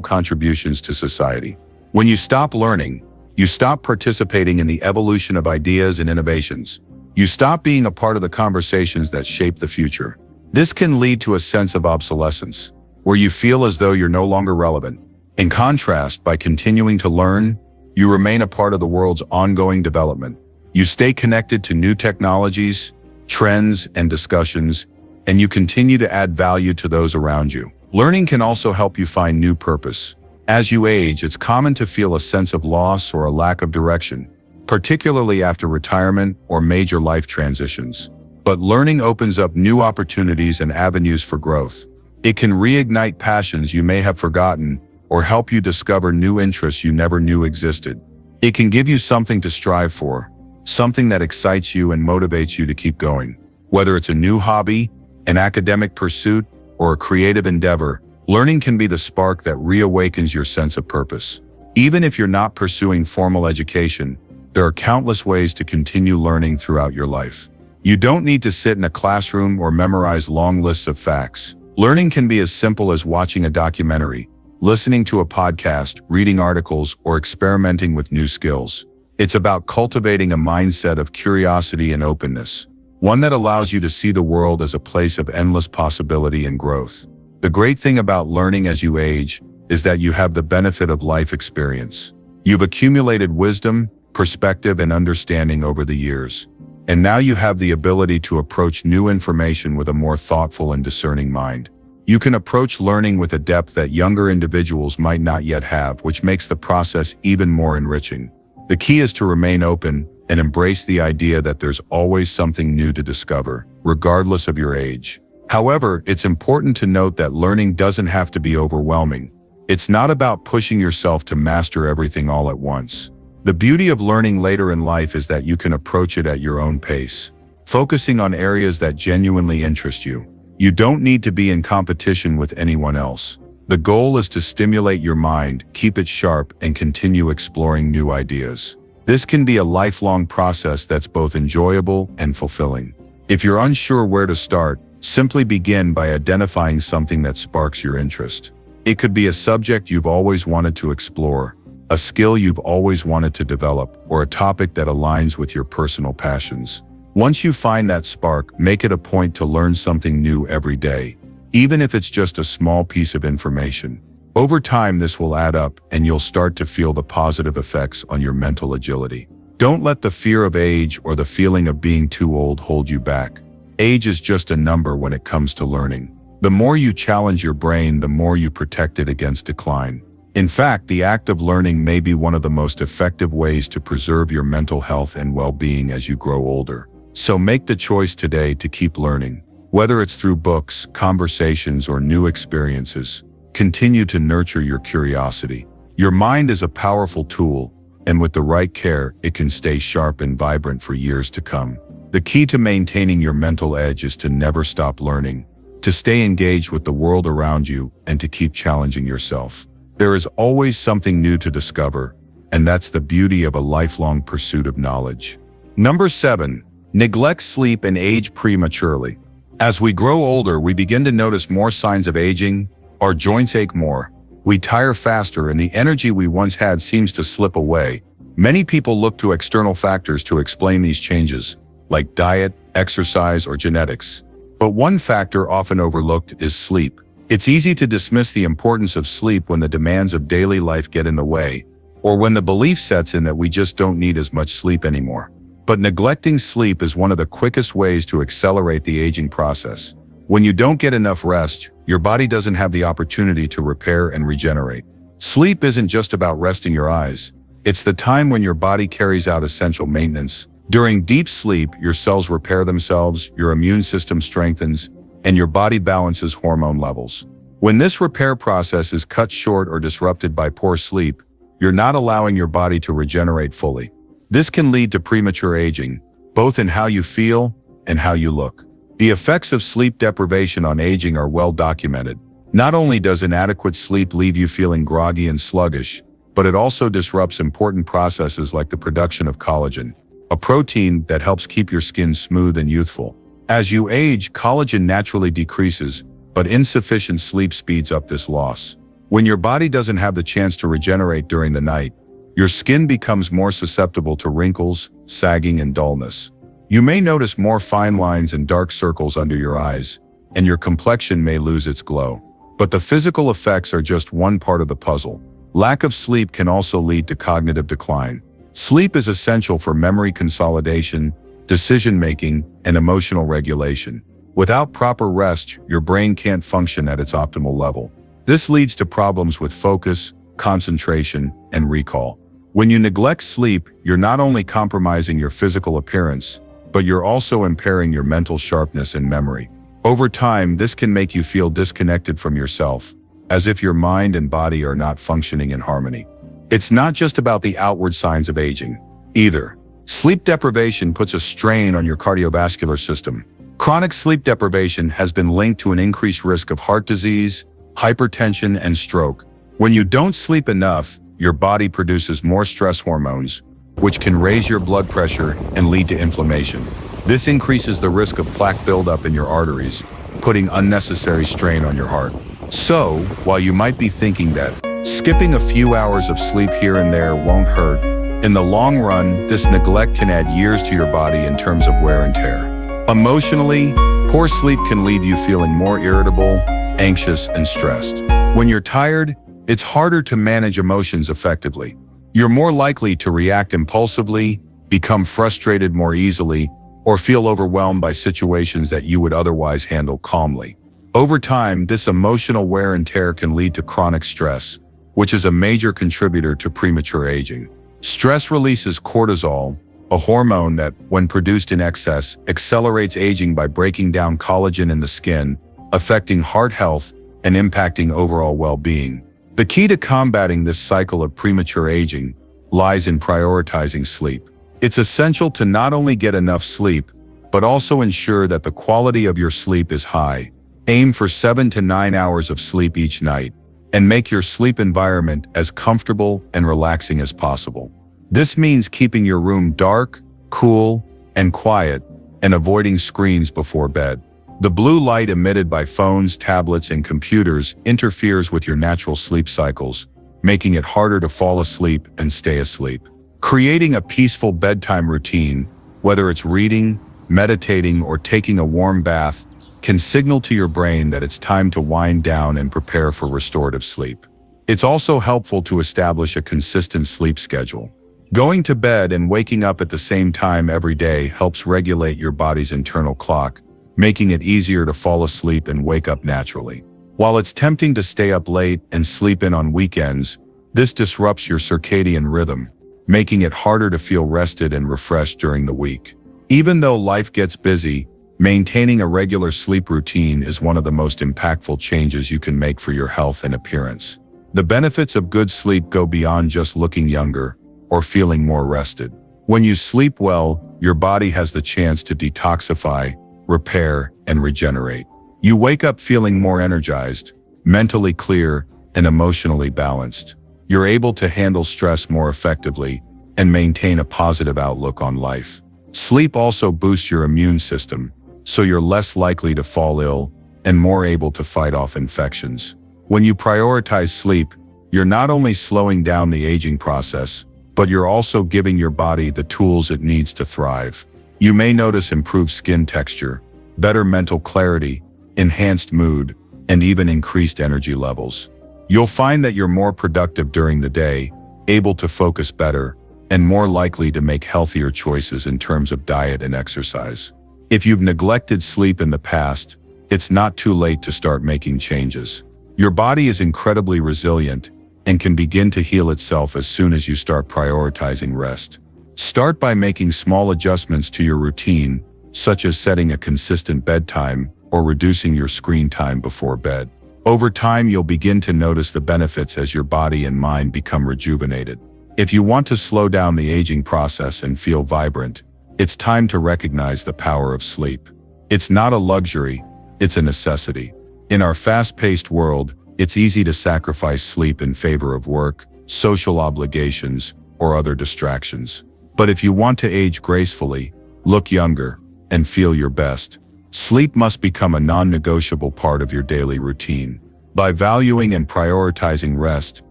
contributions to society. When you stop learning, you stop participating in the evolution of ideas and innovations. You stop being a part of the conversations that shape the future. This can lead to a sense of obsolescence, where you feel as though you're no longer relevant. In contrast, by continuing to learn, you remain a part of the world's ongoing development. You stay connected to new technologies, trends, and discussions, and you continue to add value to those around you. Learning can also help you find new purpose. As you age, it's common to feel a sense of loss or a lack of direction, particularly after retirement or major life transitions. But learning opens up new opportunities and avenues for growth. It can reignite passions you may have forgotten, or help you discover new interests you never knew existed. It can give you something to strive for, something that excites you and motivates you to keep going. Whether it's a new hobby, an academic pursuit, or a creative endeavor, learning can be the spark that reawakens your sense of purpose. Even if you're not pursuing formal education, there are countless ways to continue learning throughout your life. You don't need to sit in a classroom or memorize long lists of facts. Learning can be as simple as watching a documentary, listening to a podcast, reading articles, or experimenting with new skills. It's about cultivating a mindset of curiosity and openness, one that allows you to see the world as a place of endless possibility and growth. The great thing about learning as you age is that you have the benefit of life experience. You've accumulated wisdom, perspective, and understanding over the years, and now you have the ability to approach new information with a more thoughtful and discerning mind. You can approach learning with a depth that younger individuals might not yet have, which makes the process even more enriching. The key is to remain open and embrace the idea that there's always something new to discover, regardless of your age. However, it's important to note that learning doesn't have to be overwhelming. It's not about pushing yourself to master everything all at once. The beauty of learning later in life is that you can approach it at your own pace, focusing on areas that genuinely interest you. You don't need to be in competition with anyone else. The goal is to stimulate your mind, keep it sharp, and continue exploring new ideas. This can be a lifelong process that's both enjoyable and fulfilling. If you're unsure where to start, simply begin by identifying something that sparks your interest. It could be a subject you've always wanted to explore, a skill you've always wanted to develop, or a topic that aligns with your personal passions. Once you find that spark, make it a point to learn something new every day, even if it's just a small piece of information. Over time, this will add up, and you'll start to feel the positive effects on your mental agility. Don't let the fear of age or the feeling of being too old hold you back. Age is just a number when it comes to learning. The more you challenge your brain, the more you protect it against decline. In fact, the act of learning may be one of the most effective ways to preserve your mental health and well-being as you grow older. So make the choice today to keep learning. Whether it's through books, conversations, or new experiences, continue to nurture your curiosity. Your mind is a powerful tool, and with the right care, it can stay sharp and vibrant for years to come. The key to maintaining your mental edge is to never stop learning, to stay engaged with the world around you, and to keep challenging yourself. There is always something new to discover, and that's the beauty of a lifelong pursuit of knowledge. Number 7. Neglect sleep and age prematurely. As we grow older, we begin to notice more signs of aging. Our joints ache more, we tire faster, and the energy we once had seems to slip away. Many people look to external factors to explain these changes, like diet, exercise, or genetics. But one factor often overlooked is sleep. It's easy to dismiss the importance of sleep when the demands of daily life get in the way, or when the belief sets in that we just don't need as much sleep anymore. But neglecting sleep is one of the quickest ways to accelerate the aging process. When you don't get enough rest, your body doesn't have the opportunity to repair and regenerate. Sleep isn't just about resting your eyes. It's the time when your body carries out essential maintenance. During deep sleep, your cells repair themselves, your immune system strengthens, and your body balances hormone levels. When this repair process is cut short or disrupted by poor sleep, you're not allowing your body to regenerate fully. This can lead to premature aging, both in how you feel and how you look. The effects of sleep deprivation on aging are well documented. Not only does inadequate sleep leave you feeling groggy and sluggish, but it also disrupts important processes like the production of collagen, a protein that helps keep your skin smooth and youthful. As you age, collagen naturally decreases, but insufficient sleep speeds up this loss. When your body doesn't have the chance to regenerate during the night, your skin becomes more susceptible to wrinkles, sagging, and dullness. You may notice more fine lines and dark circles under your eyes, and your complexion may lose its glow. But the physical effects are just one part of the puzzle. Lack of sleep can also lead to cognitive decline. Sleep is essential for memory consolidation, decision-making, and emotional regulation. Without proper rest, your brain can't function at its optimal level. This leads to problems with focus, concentration, and recall. When you neglect sleep, you're not only compromising your physical appearance, but you're also impairing your mental sharpness and memory. Over time, this can make you feel disconnected from yourself, as if your mind and body are not functioning in harmony. It's not just about the outward signs of aging, either. Sleep deprivation puts a strain on your cardiovascular system. Chronic sleep deprivation has been linked to an increased risk of heart disease, hypertension, and stroke. When you don't sleep enough, your body produces more stress hormones, which can raise your blood pressure and lead to inflammation. This increases the risk of plaque buildup in your arteries, putting unnecessary strain on your heart. So, while you might be thinking that skipping a few hours of sleep here and there won't hurt, in the long run, this neglect can add years to your body in terms of wear and tear. Emotionally, poor sleep can leave you feeling more irritable, anxious, and stressed. When you're tired, it's harder to manage emotions effectively. You're more likely to react impulsively, become frustrated more easily, or feel overwhelmed by situations that you would otherwise handle calmly. Over time, this emotional wear and tear can lead to chronic stress, which is a major contributor to premature aging. Stress releases cortisol, a hormone that, when produced in excess, accelerates aging by breaking down collagen in the skin, affecting heart health and impacting overall well-being. The key to combating this cycle of premature aging lies in prioritizing sleep. It's essential to not only get enough sleep, but also ensure that the quality of your sleep is high. Aim for 7 to 9 hours of sleep each night, and make your sleep environment as comfortable and relaxing as possible. This means keeping your room dark, cool, and quiet, and avoiding screens before bed. The blue light emitted by phones, tablets, and computers interferes with your natural sleep cycles, making it harder to fall asleep and stay asleep. Creating a peaceful bedtime routine, whether it's reading, meditating, or taking a warm bath, can signal to your brain that it's time to wind down and prepare for restorative sleep. It's also helpful to establish a consistent sleep schedule. Going to bed and waking up at the same time every day helps regulate your body's internal clock, making it easier to fall asleep and wake up naturally. While it's tempting to stay up late and sleep in on weekends, this disrupts your circadian rhythm, making it harder to feel rested and refreshed during the week. Even though life gets busy, maintaining a regular sleep routine is one of the most impactful changes you can make for your health and appearance. The benefits of good sleep go beyond just looking younger or feeling more rested. When you sleep well, your body has the chance to detoxify, repair, and regenerate. You wake up feeling more energized, mentally clear, and emotionally balanced. You're able to handle stress more effectively and maintain a positive outlook on life. Sleep also boosts your immune system, so you're less likely to fall ill and more able to fight off infections. When you prioritize sleep, you're not only slowing down the aging process, but you're also giving your body the tools it needs to thrive. You may notice improved skin texture, better mental clarity, enhanced mood, and even increased energy levels. You'll find that you're more productive during the day, able to focus better, and more likely to make healthier choices in terms of diet and exercise. If you've neglected sleep in the past, it's not too late to start making changes. Your body is incredibly resilient and can begin to heal itself as soon as you start prioritizing rest. Start by making small adjustments to your routine, such as setting a consistent bedtime or reducing your screen time before bed. Over time, you'll begin to notice the benefits as your body and mind become rejuvenated. If you want to slow down the aging process and feel vibrant, it's time to recognize the power of sleep. It's not a luxury, it's a necessity. In our fast-paced world, it's easy to sacrifice sleep in favor of work, social obligations, or other distractions. But if you want to age gracefully, look younger, and feel your best, sleep must become a non-negotiable part of your daily routine. By valuing and prioritizing rest,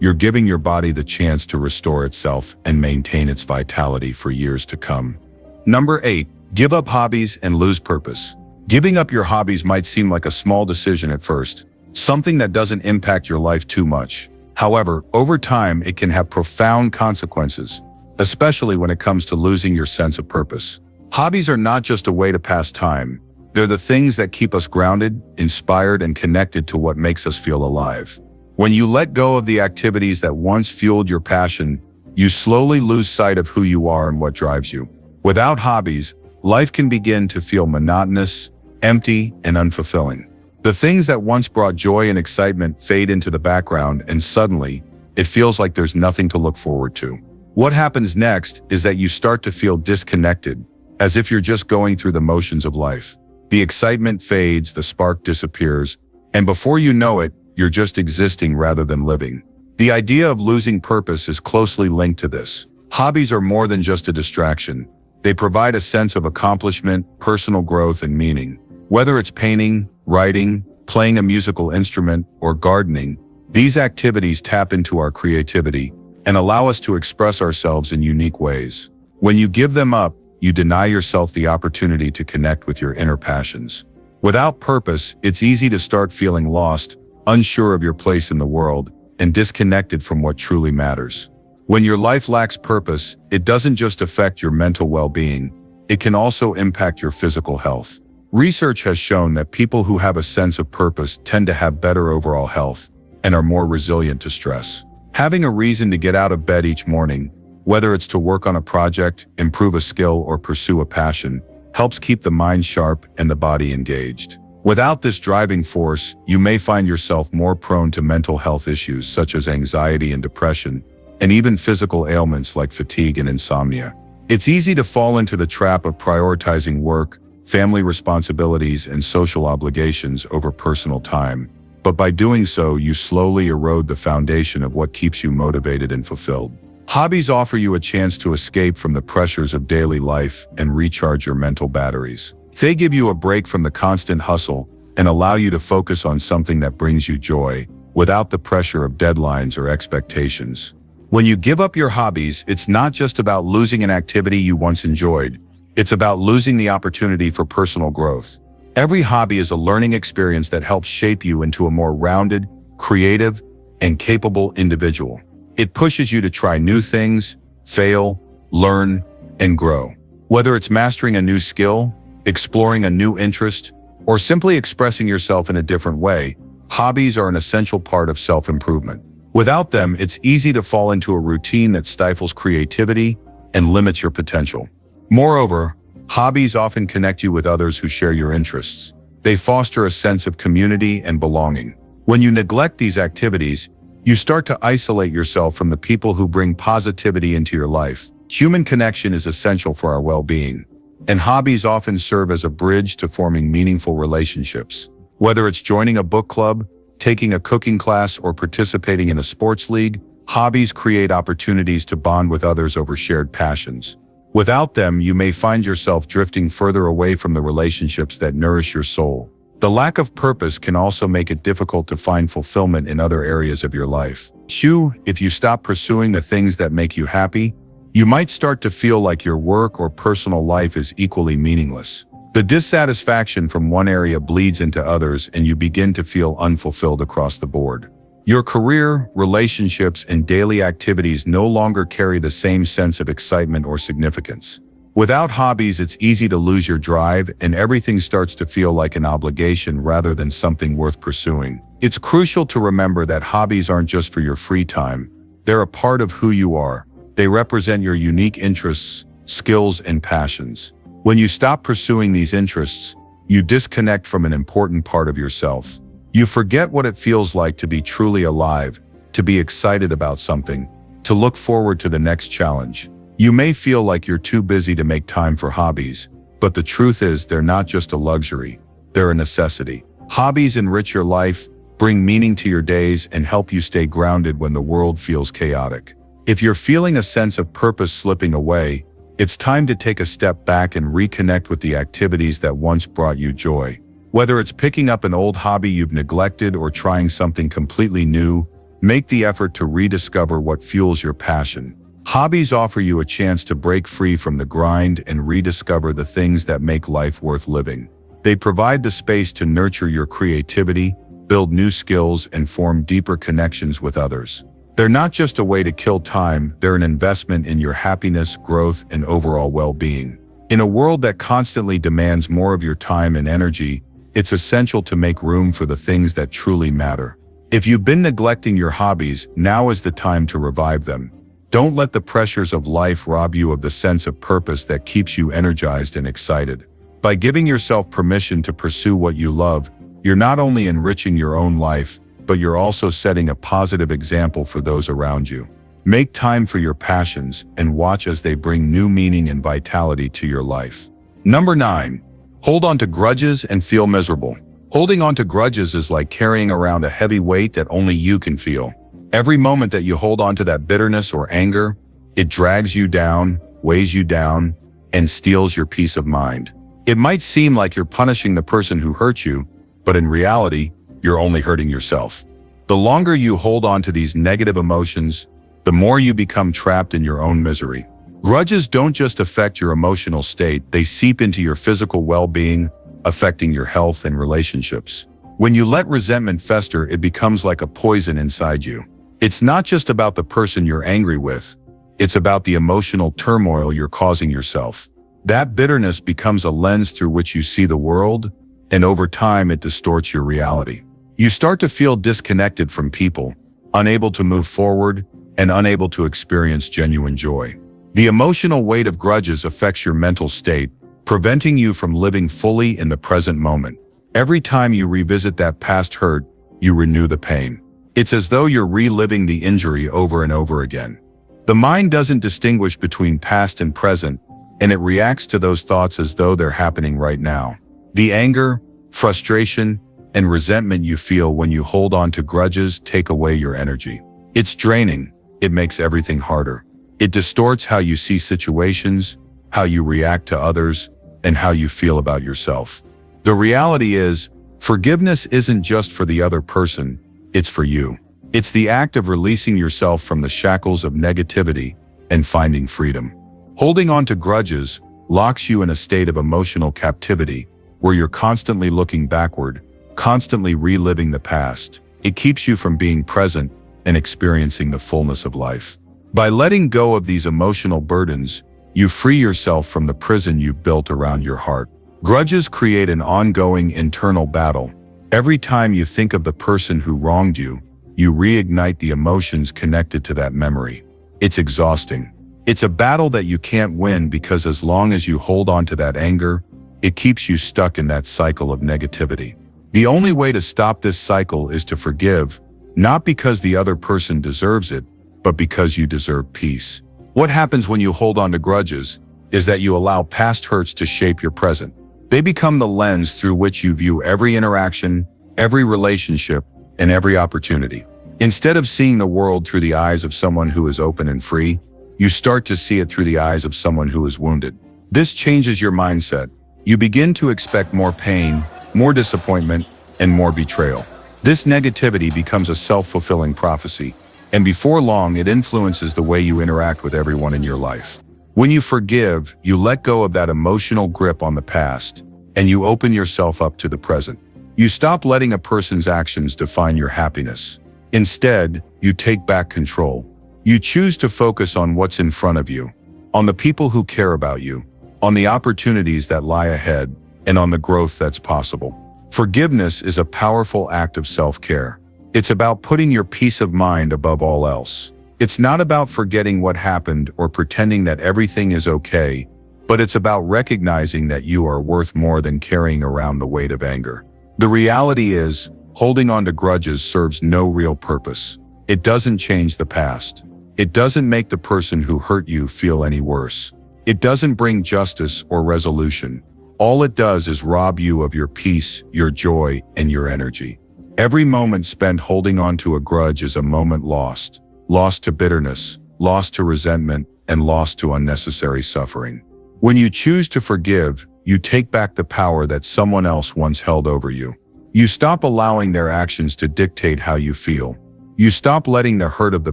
you're giving your body the chance to restore itself and maintain its vitality for years to come. Number 8. Give up hobbies and lose purpose. Giving up your hobbies might seem like a small decision at first, something that doesn't impact your life too much. However, over time, it can have profound consequences, especially when it comes to losing your sense of purpose. Hobbies are not just a way to pass time. They're the things that keep us grounded, inspired, and connected to what makes us feel alive. When you let go of the activities that once fueled your passion, you slowly lose sight of who you are and what drives you. Without hobbies, life can begin to feel monotonous, empty, and unfulfilling. The things that once brought joy and excitement fade into the background, and suddenly, it feels like there's nothing to look forward to. What happens next is that you start to feel disconnected, as if you're just going through the motions of life. The excitement fades, the spark disappears, and before you know it, you're just existing rather than living. The idea of losing purpose is closely linked to this. Hobbies are more than just a distraction. They provide a sense of accomplishment, personal growth, and meaning. Whether it's painting, writing, playing a musical instrument, or gardening, these activities tap into our creativity and allow us to express ourselves in unique ways. When you give them up, you deny yourself the opportunity to connect with your inner passions. Without purpose, it's easy to start feeling lost, unsure of your place in the world, and disconnected from what truly matters. When your life lacks purpose, it doesn't just affect your mental well-being, it can also impact your physical health. Research has shown that people who have a sense of purpose tend to have better overall health and are more resilient to stress. Having a reason to get out of bed each morning, whether it's to work on a project, improve a skill, or pursue a passion, helps keep the mind sharp and the body engaged. Without this driving force, you may find yourself more prone to mental health issues such as anxiety and depression, and even physical ailments like fatigue and insomnia. It's easy to fall into the trap of prioritizing work, family responsibilities, and social obligations over personal time, but by doing so, you slowly erode the foundation of what keeps you motivated and fulfilled. Hobbies offer you a chance to escape from the pressures of daily life and recharge your mental batteries. They give you a break from the constant hustle and allow you to focus on something that brings you joy, without the pressure of deadlines or expectations. When you give up your hobbies, it's not just about losing an activity you once enjoyed. It's about losing the opportunity for personal growth. Every hobby is a learning experience that helps shape you into a more rounded, creative, and capable individual. It pushes you to try new things, fail, learn, and grow. Whether it's mastering a new skill, exploring a new interest, or simply expressing yourself in a different way, hobbies are an essential part of self-improvement. Without them, it's easy to fall into a routine that stifles creativity and limits your potential. Moreover, hobbies often connect you with others who share your interests. They foster a sense of community and belonging. When you neglect these activities, you start to isolate yourself from the people who bring positivity into your life. Human connection is essential for our well-being, and hobbies often serve as a bridge to forming meaningful relationships. Whether it's joining a book club, taking a cooking class, or participating in a sports league, hobbies create opportunities to bond with others over shared passions. Without them, you may find yourself drifting further away from the relationships that nourish your soul. The lack of purpose can also make it difficult to find fulfillment in other areas of your life. If you stop pursuing the things that make you happy, you might start to feel like your work or personal life is equally meaningless. The dissatisfaction from one area bleeds into others, and you begin to feel unfulfilled across the board. Your career, relationships, and daily activities no longer carry the same sense of excitement or significance. Without hobbies, it's easy to lose your drive, and everything starts to feel like an obligation rather than something worth pursuing. It's crucial to remember that hobbies aren't just for your free time. They're a part of who you are. They represent your unique interests, skills, and passions. When you stop pursuing these interests, you disconnect from an important part of yourself. You forget what it feels like to be truly alive, to be excited about something, to look forward to the next challenge. You may feel like you're too busy to make time for hobbies, but the truth is they're not just a luxury, they're a necessity. Hobbies enrich your life, bring meaning to your days, and help you stay grounded when the world feels chaotic. If you're feeling a sense of purpose slipping away, it's time to take a step back and reconnect with the activities that once brought you joy. Whether it's picking up an old hobby you've neglected or trying something completely new, make the effort to rediscover what fuels your passion. Hobbies offer you a chance to break free from the grind and rediscover the things that make life worth living. They provide the space to nurture your creativity, build new skills, and form deeper connections with others. They're not just a way to kill time, they're an investment in your happiness, growth, and overall well-being. In a world that constantly demands more of your time and energy, it's essential to make room for the things that truly matter. If you've been neglecting your hobbies, now is the time to revive them. Don't let the pressures of life rob you of the sense of purpose that keeps you energized and excited. By giving yourself permission to pursue what you love, you're not only enriching your own life, but you're also setting a positive example for those around you. Make time for your passions and watch as they bring new meaning and vitality to your life. Number 9. Hold on to grudges and feel miserable. Holding on to grudges is like carrying around a heavy weight that only you can feel. Every moment that you hold on to that bitterness or anger, it drags you down, weighs you down, and steals your peace of mind. It might seem like you're punishing the person who hurt you, but in reality, you're only hurting yourself. The longer you hold on to these negative emotions, the more you become trapped in your own misery. Grudges don't just affect your emotional state, they seep into your physical well-being, affecting your health and relationships. When you let resentment fester, it becomes like a poison inside you. It's not just about the person you're angry with, it's about the emotional turmoil you're causing yourself. That bitterness becomes a lens through which you see the world, and over time it distorts your reality. You start to feel disconnected from people, unable to move forward, and unable to experience genuine joy. The emotional weight of grudges affects your mental state, preventing you from living fully in the present moment. Every time you revisit that past hurt, you renew the pain. It's as though you're reliving the injury over and over again. The mind doesn't distinguish between past and present, and it reacts to those thoughts as though they're happening right now. The anger, frustration, and resentment you feel when you hold on to grudges take away your energy. It's draining. It makes everything harder. It distorts how you see situations, how you react to others, and how you feel about yourself. The reality is, forgiveness isn't just for the other person, it's for you. It's the act of releasing yourself from the shackles of negativity and finding freedom. Holding on to grudges locks you in a state of emotional captivity where you're constantly looking backward, constantly reliving the past. It keeps you from being present and experiencing the fullness of life. By letting go of these emotional burdens, you free yourself from the prison you've built around your heart. Grudges create an ongoing internal battle. Every time you think of the person who wronged you, you reignite the emotions connected to that memory. It's exhausting. It's a battle that you can't win because as long as you hold on to that anger, it keeps you stuck in that cycle of negativity. The only way to stop this cycle is to forgive, not because the other person deserves it, but because you deserve peace. What happens when you hold on to grudges is that you allow past hurts to shape your present. They become the lens through which you view every interaction, every relationship, and every opportunity. Instead of seeing the world through the eyes of someone who is open and free, you start to see it through the eyes of someone who is wounded. This changes your mindset. You begin to expect more pain, more disappointment, and more betrayal. This negativity becomes a self-fulfilling prophecy, and before long it influences the way you interact with everyone in your life. When you forgive, you let go of that emotional grip on the past, and you open yourself up to the present. You stop letting a person's actions define your happiness. Instead, you take back control. You choose to focus on what's in front of you, on the people who care about you, on the opportunities that lie ahead, and on the growth that's possible. Forgiveness is a powerful act of self-care. It's about putting your peace of mind above all else. It's not about forgetting what happened or pretending that everything is okay, but it's about recognizing that you are worth more than carrying around the weight of anger. The reality is, holding on to grudges serves no real purpose. It doesn't change the past. It doesn't make the person who hurt you feel any worse. It doesn't bring justice or resolution. All it does is rob you of your peace, your joy, and your energy. Every moment spent holding on to a grudge is a moment lost. Lost to bitterness, lost to resentment, and lost to unnecessary suffering. When you choose to forgive, you take back the power that someone else once held over you. You stop allowing their actions to dictate how you feel. You stop letting the hurt of the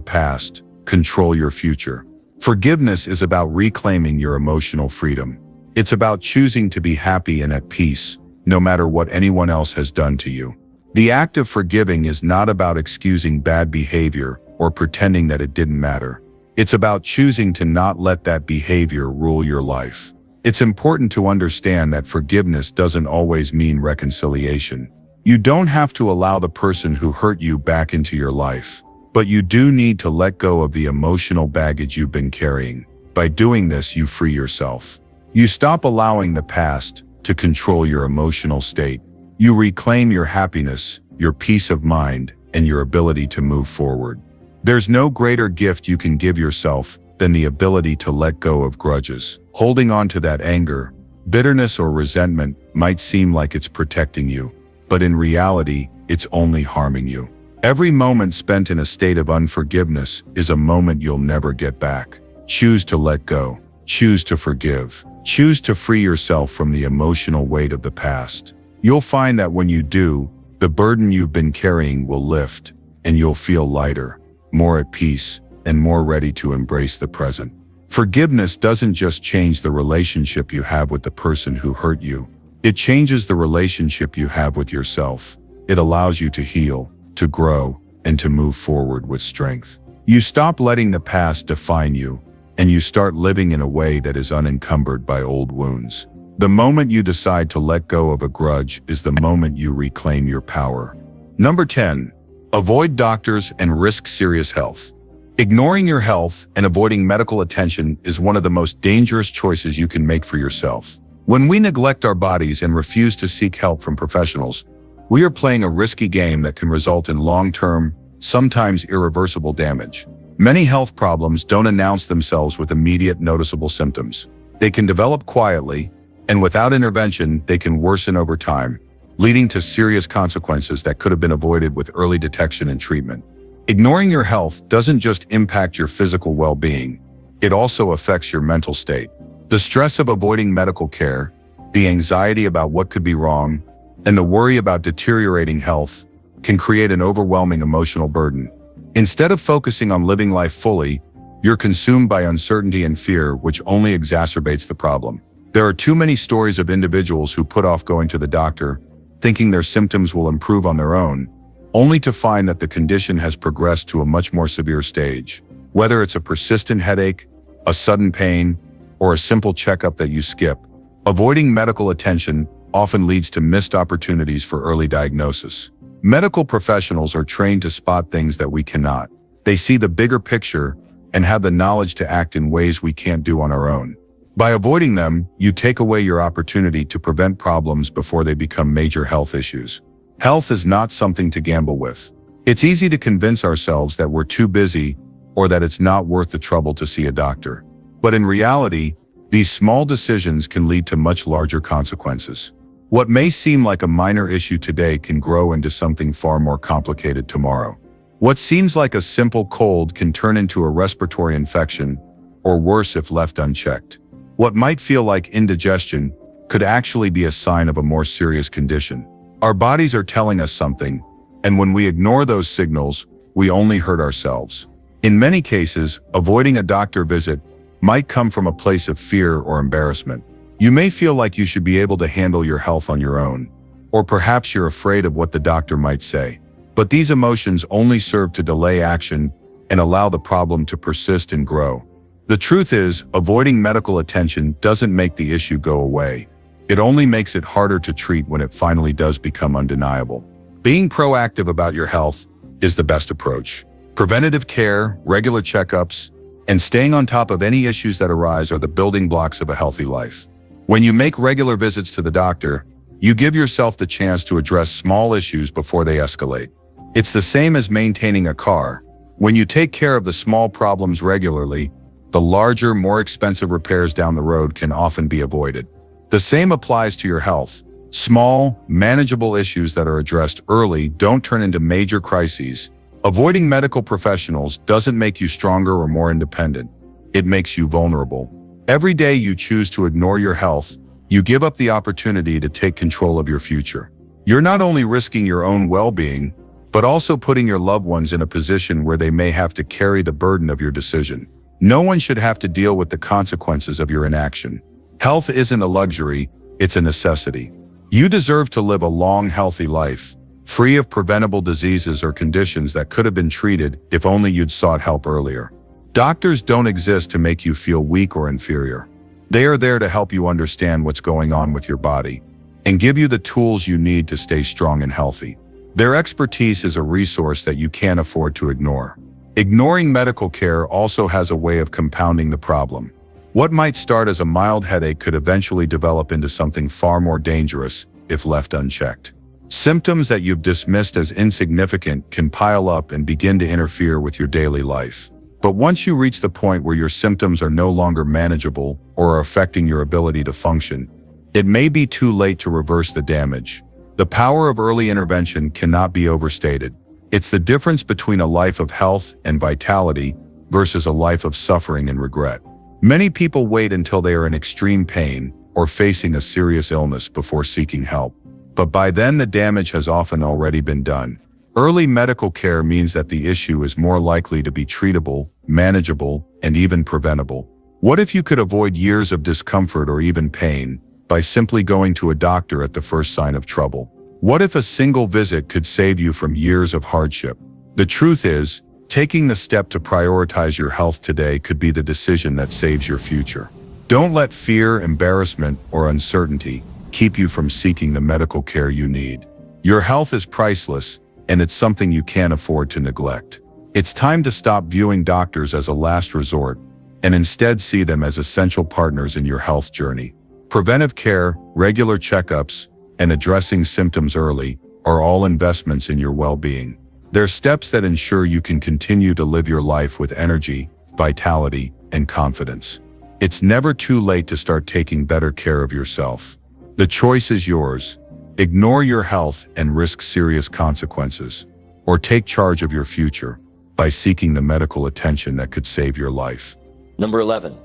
past control your future. Forgiveness is about reclaiming your emotional freedom. It's about choosing to be happy and at peace, no matter what anyone else has done to you. The act of forgiving is not about excusing bad behavior or pretending that it didn't matter. It's about choosing to not let that behavior rule your life. It's important to understand that forgiveness doesn't always mean reconciliation. You don't have to allow the person who hurt you back into your life, but you do need to let go of the emotional baggage you've been carrying. By doing this, you free yourself. You stop allowing the past to control your emotional state, You reclaim your happiness, your peace of mind, and your ability to move forward. There's no greater gift you can give yourself than the ability to let go of grudges. Holding on to that anger, bitterness, or resentment might seem like it's protecting you, but in reality, it's only harming you. Every moment spent in a state of unforgiveness is a moment you'll never get back. Choose to let go. Choose to forgive. Choose to free yourself from the emotional weight of the past. You'll find that when you do, the burden you've been carrying will lift, and you'll feel lighter, more at peace, and more ready to embrace the present. Forgiveness doesn't just change the relationship you have with the person who hurt you. It changes the relationship you have with yourself. It allows you to heal, to grow, and to move forward with strength. You stop letting the past define you, and you start living in a way that is unencumbered by old wounds. The moment you decide to let go of a grudge is the moment you reclaim your power. Number 10. Avoid doctors and risk serious health. Ignoring your health and avoiding medical attention is one of the most dangerous choices you can make for yourself. When we neglect our bodies and refuse to seek help from professionals, we are playing a risky game that can result in long-term, sometimes irreversible damage. Many health problems don't announce themselves with immediate noticeable symptoms. They can develop quietly, and without intervention, they can worsen over time, leading to serious consequences that could have been avoided with early detection and treatment. Ignoring your health doesn't just impact your physical well-being, it also affects your mental state. The stress of avoiding medical care, the anxiety about what could be wrong, and the worry about deteriorating health can create an overwhelming emotional burden. Instead of focusing on living life fully, you're consumed by uncertainty and fear, which only exacerbates the problem. There are too many stories of individuals who put off going to the doctor, thinking their symptoms will improve on their own, only to find that the condition has progressed to a much more severe stage. Whether it's a persistent headache, a sudden pain, or a simple checkup that you skip, avoiding medical attention often leads to missed opportunities for early diagnosis. Medical professionals are trained to spot things that we cannot. They see the bigger picture and have the knowledge to act in ways we can't do on our own. By avoiding them, you take away your opportunity to prevent problems before they become major health issues. Health is not something to gamble with. It's easy to convince ourselves that we're too busy or that it's not worth the trouble to see a doctor. But in reality, these small decisions can lead to much larger consequences. What may seem like a minor issue today can grow into something far more complicated tomorrow. What seems like a simple cold can turn into a respiratory infection, or worse if left unchecked. What might feel like indigestion could actually be a sign of a more serious condition. Our bodies are telling us something, and when we ignore those signals, we only hurt ourselves. In many cases, avoiding a doctor visit might come from a place of fear or embarrassment. You may feel like you should be able to handle your health on your own, or perhaps you're afraid of what the doctor might say. But these emotions only serve to delay action and allow the problem to persist and grow. The truth is, avoiding medical attention doesn't make the issue go away. It only makes it harder to treat when it finally does become undeniable. Being proactive about your health is the best approach. Preventative care, regular checkups, and staying on top of any issues that arise are the building blocks of a healthy life. When you make regular visits to the doctor, you give yourself the chance to address small issues before they escalate. It's the same as maintaining a car. When you take care of the small problems regularly, the larger, more expensive repairs down the road can often be avoided. The same applies to your health. Small, manageable issues that are addressed early don't turn into major crises. Avoiding medical professionals doesn't make you stronger or more independent. It makes you vulnerable. Every day you choose to ignore your health, you give up the opportunity to take control of your future. You're not only risking your own well-being, but also putting your loved ones in a position where they may have to carry the burden of your decision. No one should have to deal with the consequences of your inaction. Health isn't a luxury, it's a necessity. You deserve to live a long, healthy life, free of preventable diseases or conditions that could have been treated if only you'd sought help earlier. Doctors don't exist to make you feel weak or inferior. They are there to help you understand what's going on with your body and give you the tools you need to stay strong and healthy. Their expertise is a resource that you can't afford to ignore. Ignoring medical care also has a way of compounding the problem. What might start as a mild headache could eventually develop into something far more dangerous if left unchecked. Symptoms that you've dismissed as insignificant can pile up and begin to interfere with your daily life. But once you reach the point where your symptoms are no longer manageable or are affecting your ability to function, it may be too late to reverse the damage. The power of early intervention cannot be overstated. It's the difference between a life of health and vitality versus a life of suffering and regret. Many people wait until they are in extreme pain or facing a serious illness before seeking help. But by then the damage has often already been done. Early medical care means that the issue is more likely to be treatable, manageable, and even preventable. What if you could avoid years of discomfort or even pain by simply going to a doctor at the first sign of trouble? What if a single visit could save you from years of hardship? The truth is, taking the step to prioritize your health today could be the decision that saves your future. Don't let fear, embarrassment, or uncertainty keep you from seeking the medical care you need. Your health is priceless, and it's something you can't afford to neglect. It's time to stop viewing doctors as a last resort and instead see them as essential partners in your health journey. Preventive care, regular checkups, and addressing symptoms early are all investments in your well-being. They're steps that ensure you can continue to live your life with energy, vitality, and confidence. It's never too late to start taking better care of yourself. The choice is yours. Ignore your health and risk serious consequences, or take charge of your future by seeking the medical attention that could save your life. Number 11.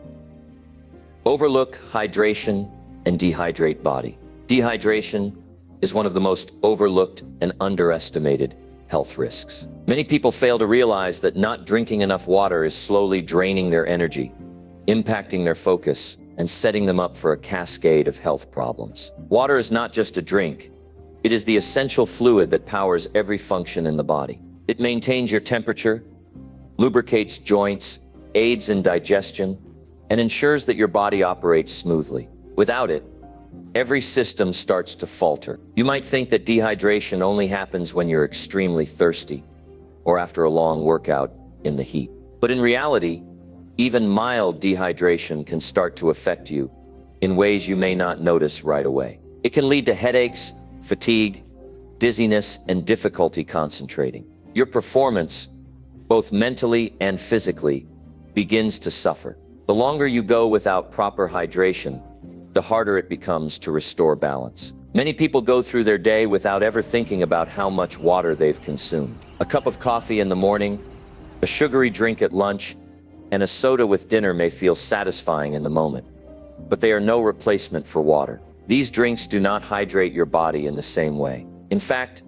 Overlook hydration and dehydrate body. Dehydration is one of the most overlooked and underestimated health risks. Many people fail to realize that not drinking enough water is slowly draining their energy, impacting their focus, and setting them up for a cascade of health problems. Water is not just a drink. It is the essential fluid that powers every function in the body. It maintains your temperature, lubricates joints, aids in digestion, and ensures that your body operates smoothly. Without it, every system starts to falter. You might think that dehydration only happens when you're extremely thirsty or after a long workout in the heat. But in reality, even mild dehydration can start to affect you in ways you may not notice right away. It can lead to headaches, fatigue, dizziness, and difficulty concentrating. Your performance, both mentally and physically, begins to suffer. The longer you go without proper hydration, the harder it becomes to restore balance. Many people go through their day without ever thinking about how much water they've consumed. A cup of coffee in the morning, a sugary drink at lunch, and a soda with dinner may feel satisfying in the moment, but they are no replacement for water. These drinks do not hydrate your body in the same way. In fact,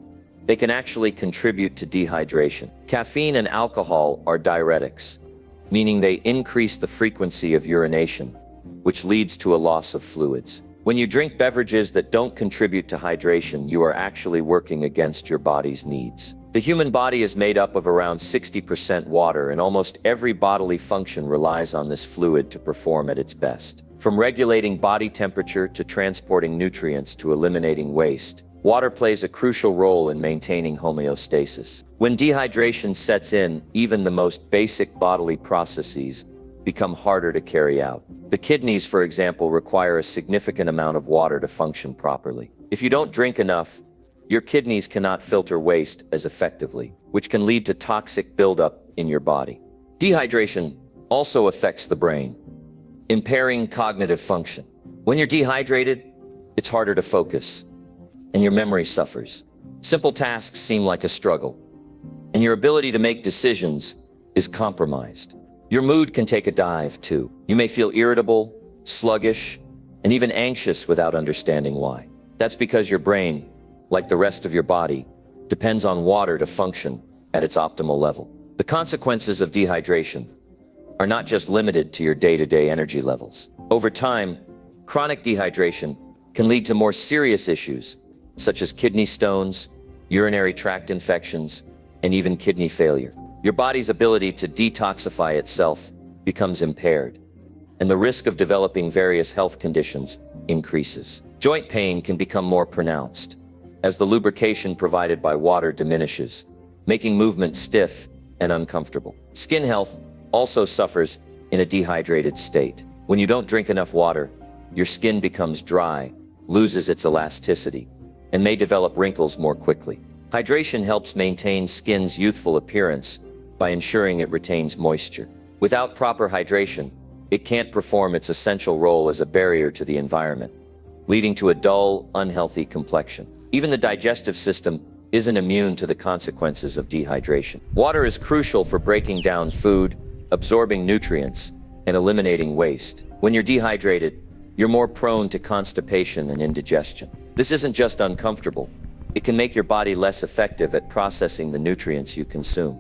they can actually contribute to dehydration. Caffeine and alcohol are diuretics, meaning they increase the frequency of urination, which leads to a loss of fluids. When you drink beverages that don't contribute to hydration, you are actually working against your body's needs. The human body is made up of around 60% water, and almost every bodily function relies on this fluid to perform at its best. From regulating body temperature to transporting nutrients to eliminating waste, water plays a crucial role in maintaining homeostasis. When dehydration sets in, even the most basic bodily processes become harder to carry out. The kidneys, for example, require a significant amount of water to function properly. If you don't drink enough, your kidneys cannot filter waste as effectively, which can lead to toxic buildup in your body. Dehydration also affects the brain, impairing cognitive function. When you're dehydrated, it's harder to focus, and your memory suffers. Simple tasks seem like a struggle, and your ability to make decisions is compromised. Your mood can take a dive, too. You may feel irritable, sluggish, and even anxious without understanding why. That's because your brain, like the rest of your body, depends on water to function at its optimal level. The consequences of dehydration are not just limited to your day-to-day energy levels. Over time, chronic dehydration can lead to more serious issues, such as kidney stones, urinary tract infections, and even kidney failure. Your body's ability to detoxify itself becomes impaired, and the risk of developing various health conditions increases. Joint pain can become more pronounced as the lubrication provided by water diminishes, making movement stiff and uncomfortable. Skin health also suffers in a dehydrated state. When you don't drink enough water, your skin becomes dry, loses its elasticity, and may develop wrinkles more quickly. Hydration helps maintain skin's youthful appearance by ensuring it retains moisture. Without proper hydration, it can't perform its essential role as a barrier to the environment, leading to a dull, unhealthy complexion. Even the digestive system isn't immune to the consequences of dehydration. Water is crucial for breaking down food, absorbing nutrients, and eliminating waste. When you're dehydrated, you're more prone to constipation and indigestion. This isn't just uncomfortable. It can make your body less effective at processing the nutrients you consume,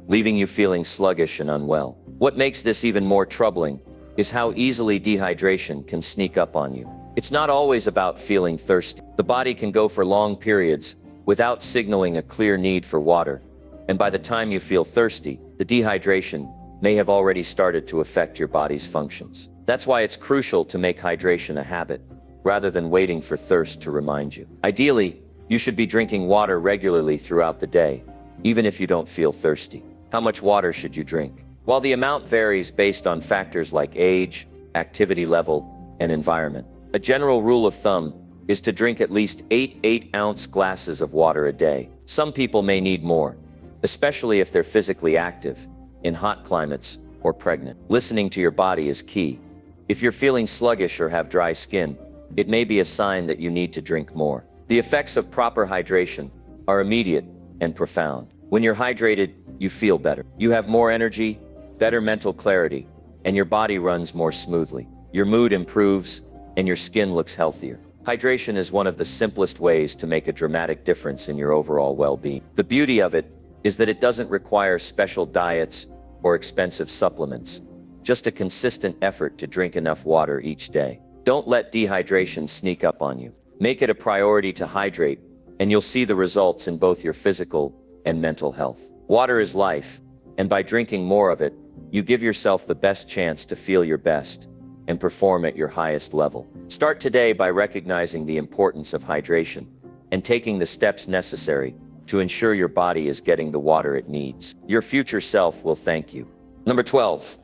leaving you feeling sluggish and unwell. What makes this even more troubling is how easily dehydration can sneak up on you. It's not always about feeling thirsty. The body can go for long periods without signaling a clear need for water, and by the time you feel thirsty, the dehydration may have already started to affect your body's functions. That's why it's crucial to make hydration a habit, rather than waiting for thirst to remind you. Ideally, you should be drinking water regularly throughout the day, even if you don't feel thirsty. How much water should you drink? While the amount varies based on factors like age, activity level, and environment, a general rule of thumb is to drink at least 8 8-ounce glasses of water a day. Some people may need more, especially if they're physically active, in hot climates, or pregnant. Listening to your body is key. If you're feeling sluggish or have dry skin, it may be a sign that you need to drink more. The effects of proper hydration are immediate and profound. When you're hydrated, you feel better. You have more energy, better mental clarity, and your body runs more smoothly. Your mood improves, and your skin looks healthier. Hydration is one of the simplest ways to make a dramatic difference in your overall well-being. The beauty of it is that it doesn't require special diets or expensive supplements, just a consistent effort to drink enough water each day. Don't let dehydration sneak up on you. Make it a priority to hydrate, and you'll see the results in both your physical and mental health. Water is life, and by drinking more of it, you give yourself the best chance to feel your best and perform at your highest level. Start today by recognizing the importance of hydration and taking the steps necessary to ensure your body is getting the water it needs. Your future self will thank you. Number 12,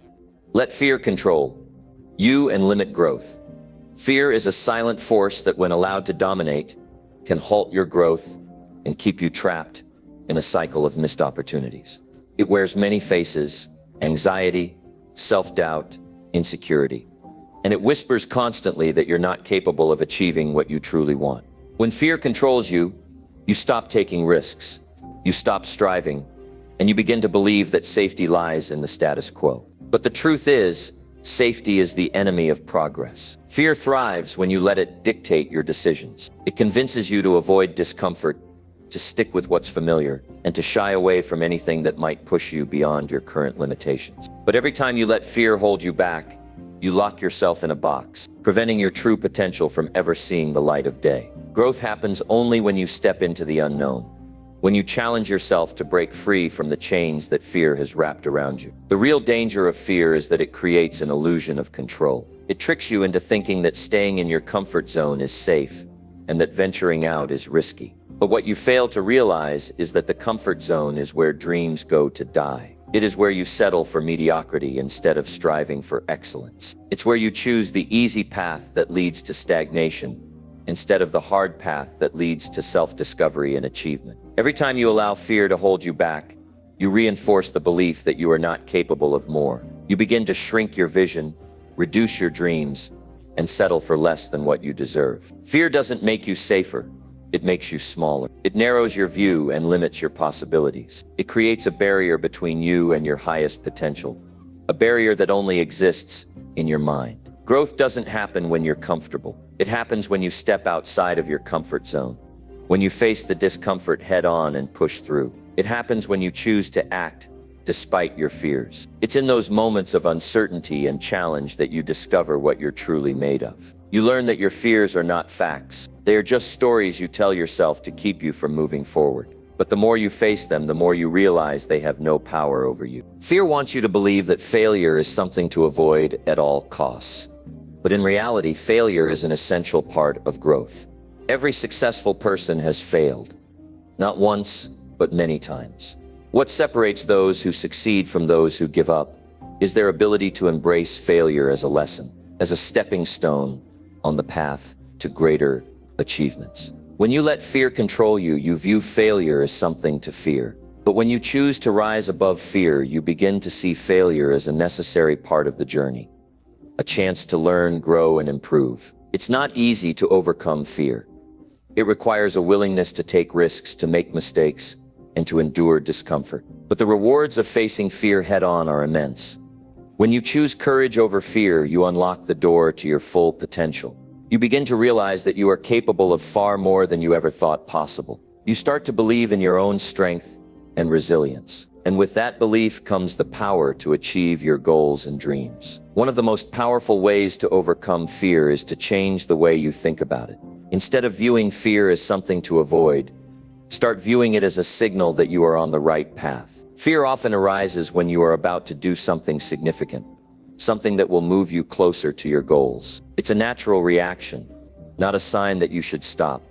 let fear control you and limit growth. Fear is a silent force that, when allowed to dominate, can halt your growth and keep you trapped in a cycle of missed opportunities. It wears many faces: anxiety, self-doubt, insecurity. And it whispers constantly that you're not capable of achieving what you truly want. When fear controls you, you stop taking risks, you stop striving, and you begin to believe that safety lies in the status quo. But the truth is, safety is the enemy of progress. Fear thrives when you let it dictate your decisions. It convinces you to avoid discomfort, to stick with what's familiar, and to shy away from anything that might push you beyond your current limitations. But every time you let fear hold you back, you lock yourself in a box, preventing your true potential from ever seeing the light of day. Growth happens only when you step into the unknown, when you challenge yourself to break free from the chains that fear has wrapped around you. The real danger of fear is that it creates an illusion of control. It tricks you into thinking that staying in your comfort zone is safe and that venturing out is risky. But what you fail to realize is that the comfort zone is where dreams go to die. It is where you settle for mediocrity instead of striving for excellence. It's where you choose the easy path that leads to stagnation instead of the hard path that leads to self-discovery and achievement. Every time you allow fear to hold you back, you reinforce the belief that you are not capable of more. You begin to shrink your vision, reduce your dreams, and settle for less than what you deserve. Fear doesn't make you safer. It makes you smaller. It narrows your view and limits your possibilities. It creates a barrier between you and your highest potential, a barrier that only exists in your mind. Growth doesn't happen when you're comfortable. It happens when you step outside of your comfort zone, when you face the discomfort head on and push through. It happens when you choose to act despite your fears. It's in those moments of uncertainty and challenge that you discover what you're truly made of. You learn that your fears are not facts. They are just stories you tell yourself to keep you from moving forward. But the more you face them, the more you realize they have no power over you. Fear wants you to believe that failure is something to avoid at all costs. But in reality, failure is an essential part of growth. Every successful person has failed. Not once, but many times. What separates those who succeed from those who give up is their ability to embrace failure as a lesson, as a stepping stone on the path to greater achievements. When you let fear control you, you view failure as something to fear. But when you choose to rise above fear, you begin to see failure as a necessary part of the journey, a chance to learn, grow, and improve. It's not easy to overcome fear. It requires a willingness to take risks, to make mistakes, and to endure discomfort. But the rewards of facing fear head-on are immense. When you choose courage over fear, you unlock the door to your full potential. You begin to realize that you are capable of far more than you ever thought possible. You start to believe in your own strength and resilience. And with that belief comes the power to achieve your goals and dreams. One of the most powerful ways to overcome fear is to change the way you think about it. Instead of viewing fear as something to avoid, start viewing it as a signal that you are on the right path. Fear often arises when you are about to do something significant, something that will move you closer to your goals. It's a natural reaction, not a sign that you should stop,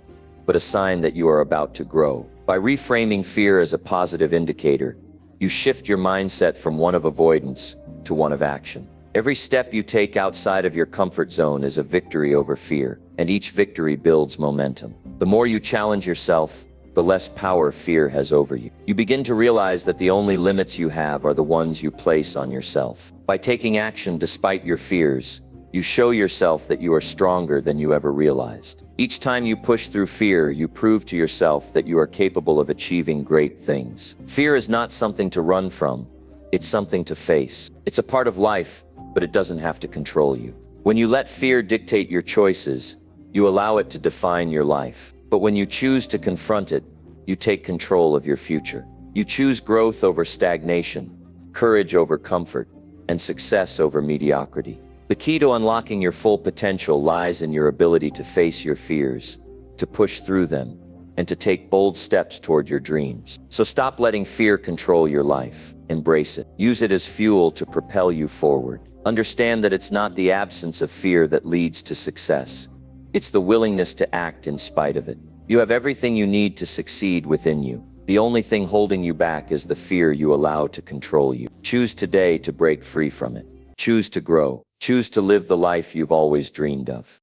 but a sign that you are about to grow. By reframing fear as a positive indicator, you shift your mindset from one of avoidance to one of action. Every step you take outside of your comfort zone is a victory over fear, and each victory builds momentum. The more you challenge yourself, the less power fear has over you. You begin to realize that the only limits you have are the ones you place on yourself. By taking action despite your fears, you show yourself that you are stronger than you ever realized. Each time you push through fear, you prove to yourself that you are capable of achieving great things. Fear is not something to run from, it's something to face. It's a part of life, but it doesn't have to control you. When you let fear dictate your choices, you allow it to define your life. But when you choose to confront it, you take control of your future. You choose growth over stagnation, courage over comfort, and success over mediocrity. The key to unlocking your full potential lies in your ability to face your fears, to push through them, and to take bold steps toward your dreams. So stop letting fear control your life. Embrace it. Use it as fuel to propel you forward. Understand that it's not the absence of fear that leads to success. It's the willingness to act in spite of it. You have everything you need to succeed within you. The only thing holding you back is the fear you allow to control you. Choose today to break free from it. Choose to grow. Choose to live the life you've always dreamed of.